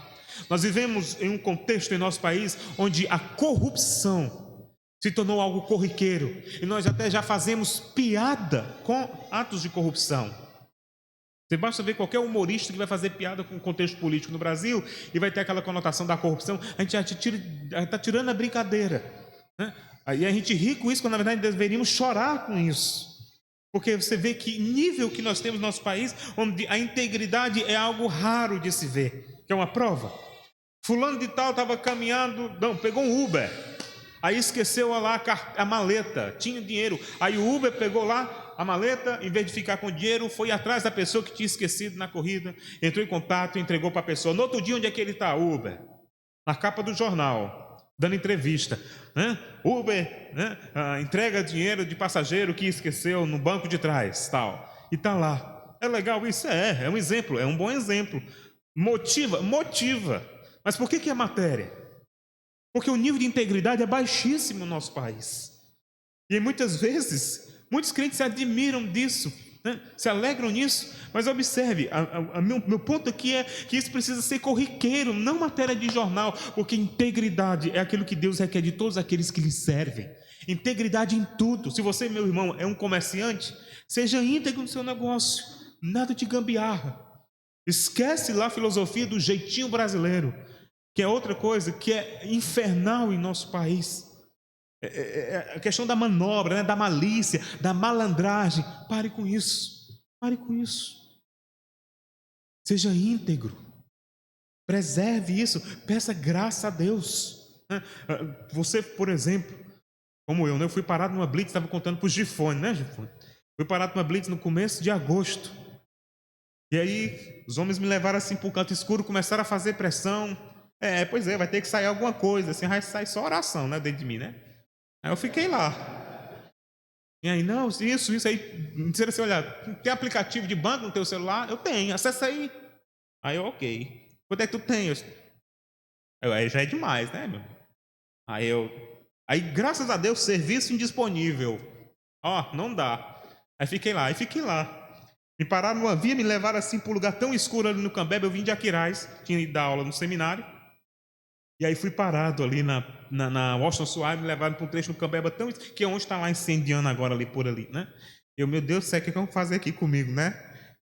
Nós vivemos em um contexto em nosso país onde a corrupção se tornou algo corriqueiro. E nós até já fazemos piada com atos de corrupção. Você basta ver qualquer humorista que vai fazer piada com o contexto político no Brasil e vai ter aquela conotação da corrupção. A gente já está tirando a brincadeira, né? Aí a gente ri com isso, quando na verdade deveríamos chorar com isso. Porque você vê que nível que nós temos no nosso país, onde a integridade é algo raro de se ver. Quer uma prova? Fulano de tal estava caminhando, pegou um Uber. Aí esqueceu lá a maleta, tinha dinheiro. Aí o Uber pegou lá a maleta, em vez de ficar com o dinheiro, foi atrás da pessoa que tinha esquecido na corrida, entrou em contato, entregou para a pessoa. No outro dia, onde é que ele está? Uber. Na capa do jornal, dando entrevista. Né? Uber, né? Entrega dinheiro de passageiro que esqueceu no banco de trás, tal. E está lá. É legal isso? É um exemplo, é um bom exemplo. Motiva. Mas por que é matéria? Porque o nível de integridade é baixíssimo no nosso país. E muitas vezes, muitos crentes se admiram disso, né? Se alegram nisso. Mas observe, meu ponto aqui é que isso precisa ser corriqueiro, não matéria de jornal. Porque integridade é aquilo que Deus requer de todos aqueles que lhe servem. Integridade em tudo. Se você, meu irmão, é um comerciante, seja íntegro no seu negócio. Nada de gambiarra. Esquece lá a filosofia do jeitinho brasileiro, que é outra coisa que é infernal em nosso país. É a questão da manobra, né? Da malícia, da malandragem. Pare com isso. Seja íntegro. Preserve isso. Peça graça a Deus. Você, por exemplo, como eu, né? Eu fui parado numa blitz, estava contando para o Gifone, né, Gifone? Fui parado numa blitz no começo de agosto. E aí, os homens me levaram assim para o canto escuro, começaram a fazer pressão. Pois é, vai ter que sair alguma coisa, assim, vai sair só oração, né, dentro de mim, né? Aí eu fiquei lá. E aí, não, isso aí, me disseram assim, olha, tem aplicativo de banco no teu celular? Eu tenho, acessa aí. Aí eu, ok. Quanto é que tu tem? Aí já é demais, né, meu? Aí, graças a Deus, serviço indisponível. Não dá. Aí fiquei lá. Me pararam numa via, me levaram assim para um lugar tão escuro ali no Cambeba. Eu vim de Aquiraz, tinha ido dar aula no seminário. E aí fui parado ali na Washington Soares, me levaram para um trecho no Cambeba, que é onde está lá incendiando agora ali por ali, né? Meu Deus do céu, o que vão fazer aqui comigo, né?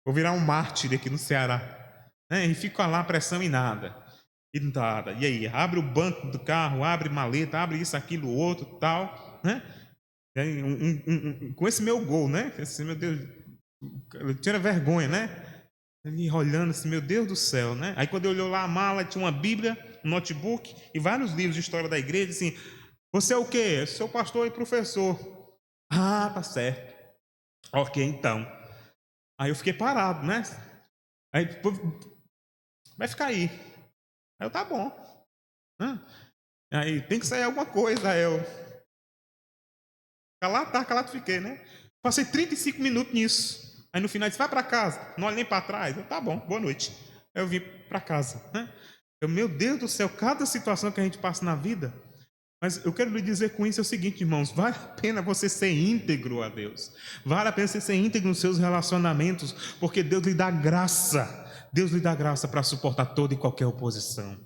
Vou virar um mártir aqui no Ceará. Né? E fico lá, pressão e nada. E aí, abre o banco do carro, abre maleta, abre isso, aquilo, outro, tal, né? E aí, com esse meu gol, né? Meu Deus, eu tinha vergonha, né? Ele olhando assim, meu Deus do céu, né? Aí quando eu olhou lá a mala, tinha uma Bíblia, um notebook e vários livros de história da igreja, assim, você é o quê? Eu sou pastor e professor. Tá certo. Ok, então. Aí eu fiquei parado, né? Aí, vai ficar aí. Aí eu, tá bom. Aí, tem que sair alguma coisa. Aí eu, calado fiquei, né? Passei 35 minutos nisso. Aí no final disse, vai para casa, não olha nem para trás. Eu, tá bom, boa noite. Aí eu vim para casa, né? Meu Deus do céu, cada situação que a gente passa na vida. Mas eu quero lhe dizer com isso é o seguinte, irmãos, vale a pena você ser íntegro a Deus. Vale a pena você ser íntegro nos seus relacionamentos, porque Deus lhe dá graça. Deus lhe dá graça para suportar toda e qualquer oposição.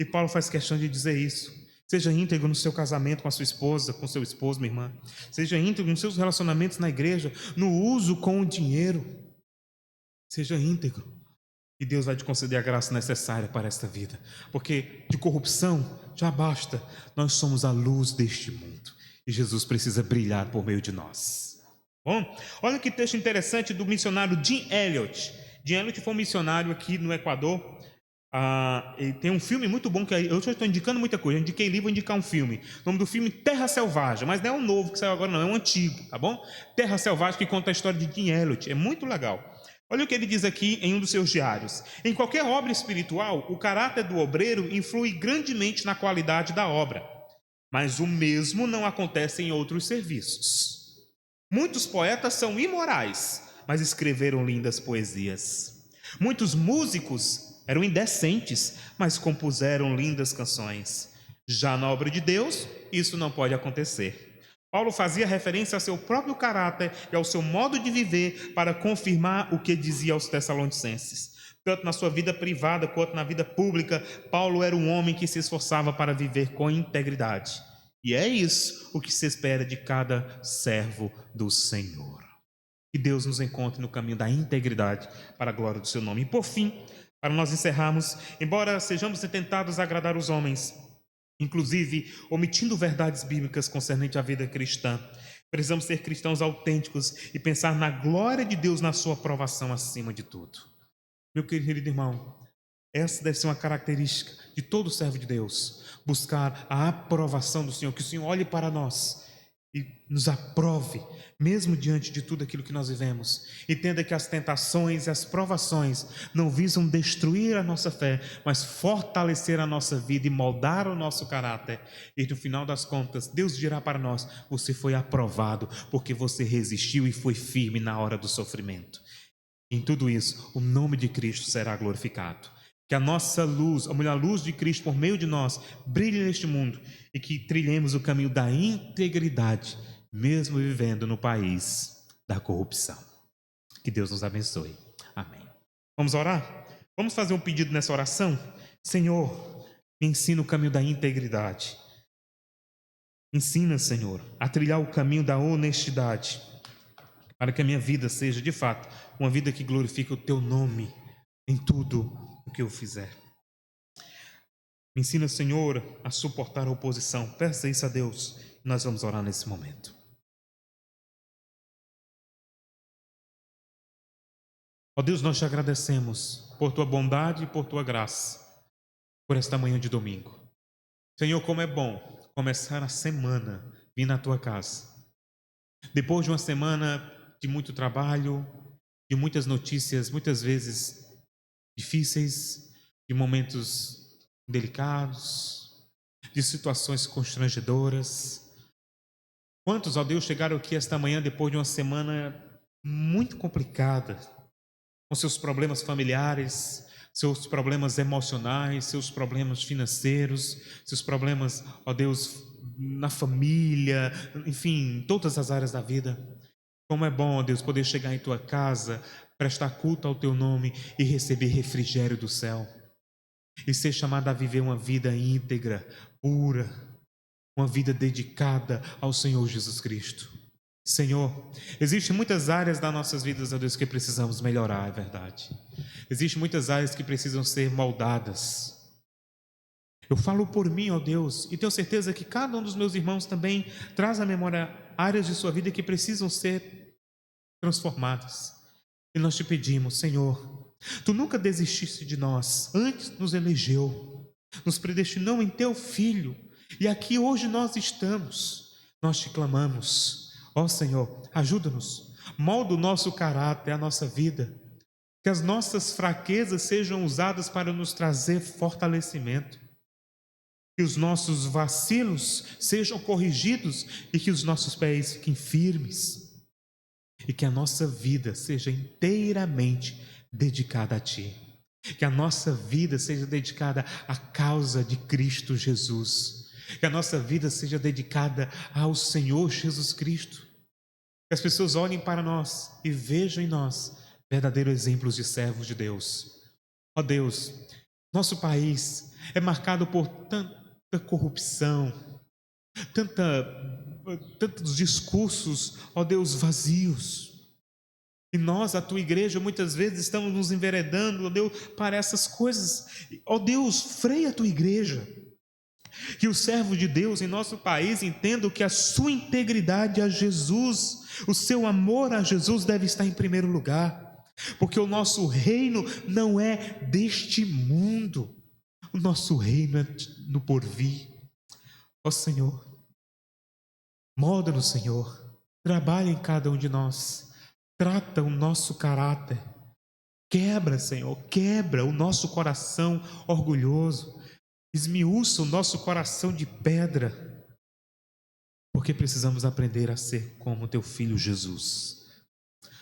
E Paulo faz questão de dizer isso. Seja íntegro no seu casamento com a sua esposa, com seu esposo, minha irmã. Seja íntegro nos seus relacionamentos na igreja, no uso com o dinheiro. Seja íntegro. E Deus vai te conceder a graça necessária para esta vida. Porque de corrupção já basta. Nós somos a luz deste mundo. E Jesus precisa brilhar por meio de nós. Bom, olha que texto interessante do missionário Jim Elliot. Jim Elliot foi um missionário aqui no Equador. E tem um filme muito bom que eu já estou indicando muita coisa. Eu indiquei livro, vou indicar um filme. O nome do filme Terra Selvagem, mas não é um novo que saiu agora, não, é um antigo, tá bom? Terra Selvagem, que conta a história de Jim Elliot, é muito legal. Olha o que ele diz aqui em um dos seus diários. Em qualquer obra espiritual, o caráter do obreiro influi grandemente na qualidade da obra, mas o mesmo não acontece em outros serviços. Muitos poetas são imorais, mas escreveram lindas poesias. Muitos músicos Eram indecentes, mas compuseram lindas canções. Já na obra de Deus, isso não pode acontecer. Paulo fazia referência ao seu próprio caráter e ao seu modo de viver para confirmar o que dizia aos Tessalonicenses. Tanto na sua vida privada quanto na vida pública, Paulo era um homem que se esforçava para viver com integridade. E é isso o que se espera de cada servo do Senhor. Que Deus nos encontre no caminho da integridade para a glória do seu nome. E por fim, para nós encerrarmos, embora sejamos tentados a agradar os homens, inclusive omitindo verdades bíblicas concernentes à vida cristã, precisamos ser cristãos autênticos e pensar na glória de Deus, na sua aprovação acima de tudo. Meu querido irmão, essa deve ser uma característica de todo servo de Deus, buscar a aprovação do Senhor, que o Senhor olhe para nós e nos aprove, mesmo diante de tudo aquilo que nós vivemos. Entenda que as tentações e as provações não visam destruir a nossa fé, mas fortalecer a nossa vida e moldar o nosso caráter. E no final das contas, Deus dirá para nós: você foi aprovado porque você resistiu e foi firme na hora do sofrimento. Em tudo isso, o nome de Cristo será glorificado. Que a nossa luz, a luz de Cristo por meio de nós, brilhe neste mundo e que trilhemos o caminho da integridade, mesmo vivendo no país da corrupção. Que Deus nos abençoe. Amém. Vamos orar? Vamos fazer um pedido nessa oração? Senhor, me ensina o caminho da integridade. Ensina, Senhor, a trilhar o caminho da honestidade, para que a minha vida seja, de fato, uma vida que glorifique o Teu nome em tudo o que eu fizer. Me ensina, Senhor, a suportar a oposição. Peça isso a Deus. Nós vamos orar nesse momento. Ó Deus, nós te agradecemos por Tua bondade e por Tua graça, por esta manhã de domingo. Senhor, como é bom começar a semana vindo à Tua casa. Depois de uma semana de muito trabalho, de muitas notícias, muitas vezes difíceis, de momentos delicados, de situações constrangedoras. Quantos, ó Deus, chegaram aqui esta manhã depois de uma semana muito complicada, com seus problemas familiares, seus problemas emocionais, seus problemas financeiros, seus problemas, ó Deus, na família, enfim, em todas as áreas da vida. Como é bom, ó Deus, poder chegar em Tua casa, prestar culto ao Teu nome e receber refrigério do céu. E ser chamado a viver uma vida íntegra, pura, uma vida dedicada ao Senhor Jesus Cristo. Senhor, existem muitas áreas das nossas vidas, ó Deus, que precisamos melhorar, é verdade. Existem muitas áreas que precisam ser moldadas. Eu falo por mim, ó Deus, e tenho certeza que cada um dos meus irmãos também traz à memória áreas de sua vida que precisam ser transformadas. E nós te pedimos, Senhor, Tu nunca desististe de nós, antes nos elegeu, nos predestinou em Teu Filho, e aqui hoje nós estamos. Nós te clamamos, ó Senhor, ajuda-nos, molda o nosso caráter, a nossa vida, que as nossas fraquezas sejam usadas para nos trazer fortalecimento, que os nossos vacilos sejam corrigidos e que os nossos pés fiquem firmes, e que a nossa vida seja inteiramente dedicada a Ti, que a nossa vida seja dedicada à causa de Cristo Jesus, que a nossa vida seja dedicada ao Senhor Jesus Cristo, que as pessoas olhem para nós e vejam em nós verdadeiros exemplos de servos de Deus. Ó Deus, nosso país é marcado por tanta corrupção, tantos discursos, ó Deus, vazios. E nós, a Tua igreja, muitas vezes estamos nos enveredando, ó Deus, para essas coisas. Ó Deus, freia a Tua igreja. Que o servo de Deus em nosso país entenda que a sua integridade a Jesus, o seu amor a Jesus deve estar em primeiro lugar. Porque o nosso reino não é deste mundo. O nosso reino é no porvir. Ó Senhor, molda-nos, Senhor. Trabalha em cada um de nós. Trata o nosso caráter. Quebra, Senhor, quebra o nosso coração orgulhoso. Esmiuça o nosso coração de pedra. Porque precisamos aprender a ser como Teu Filho Jesus.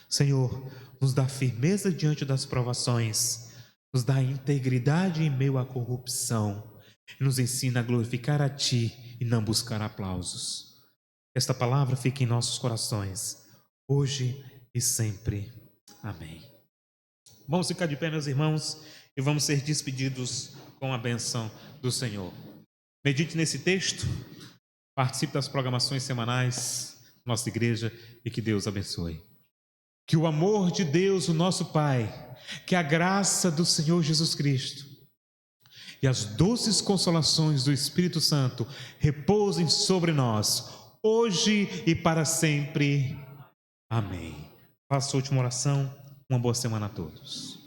Senhor, nos dá firmeza diante das provações. nos dá integridade em meio à corrupção e nos ensina a glorificar a Ti e não buscar aplausos. Esta palavra fica em nossos corações, hoje e sempre. Amém. Vamos ficar de pé, meus irmãos, e vamos ser despedidos com a bênção do Senhor. Medite nesse texto, participe das programações semanais da nossa igreja e que Deus abençoe. Que o amor de Deus, o nosso Pai, que a graça do Senhor Jesus Cristo e as doces consolações do Espírito Santo repousem sobre nós, hoje e para sempre. Amém. Faça a última oração. Uma boa semana a todos.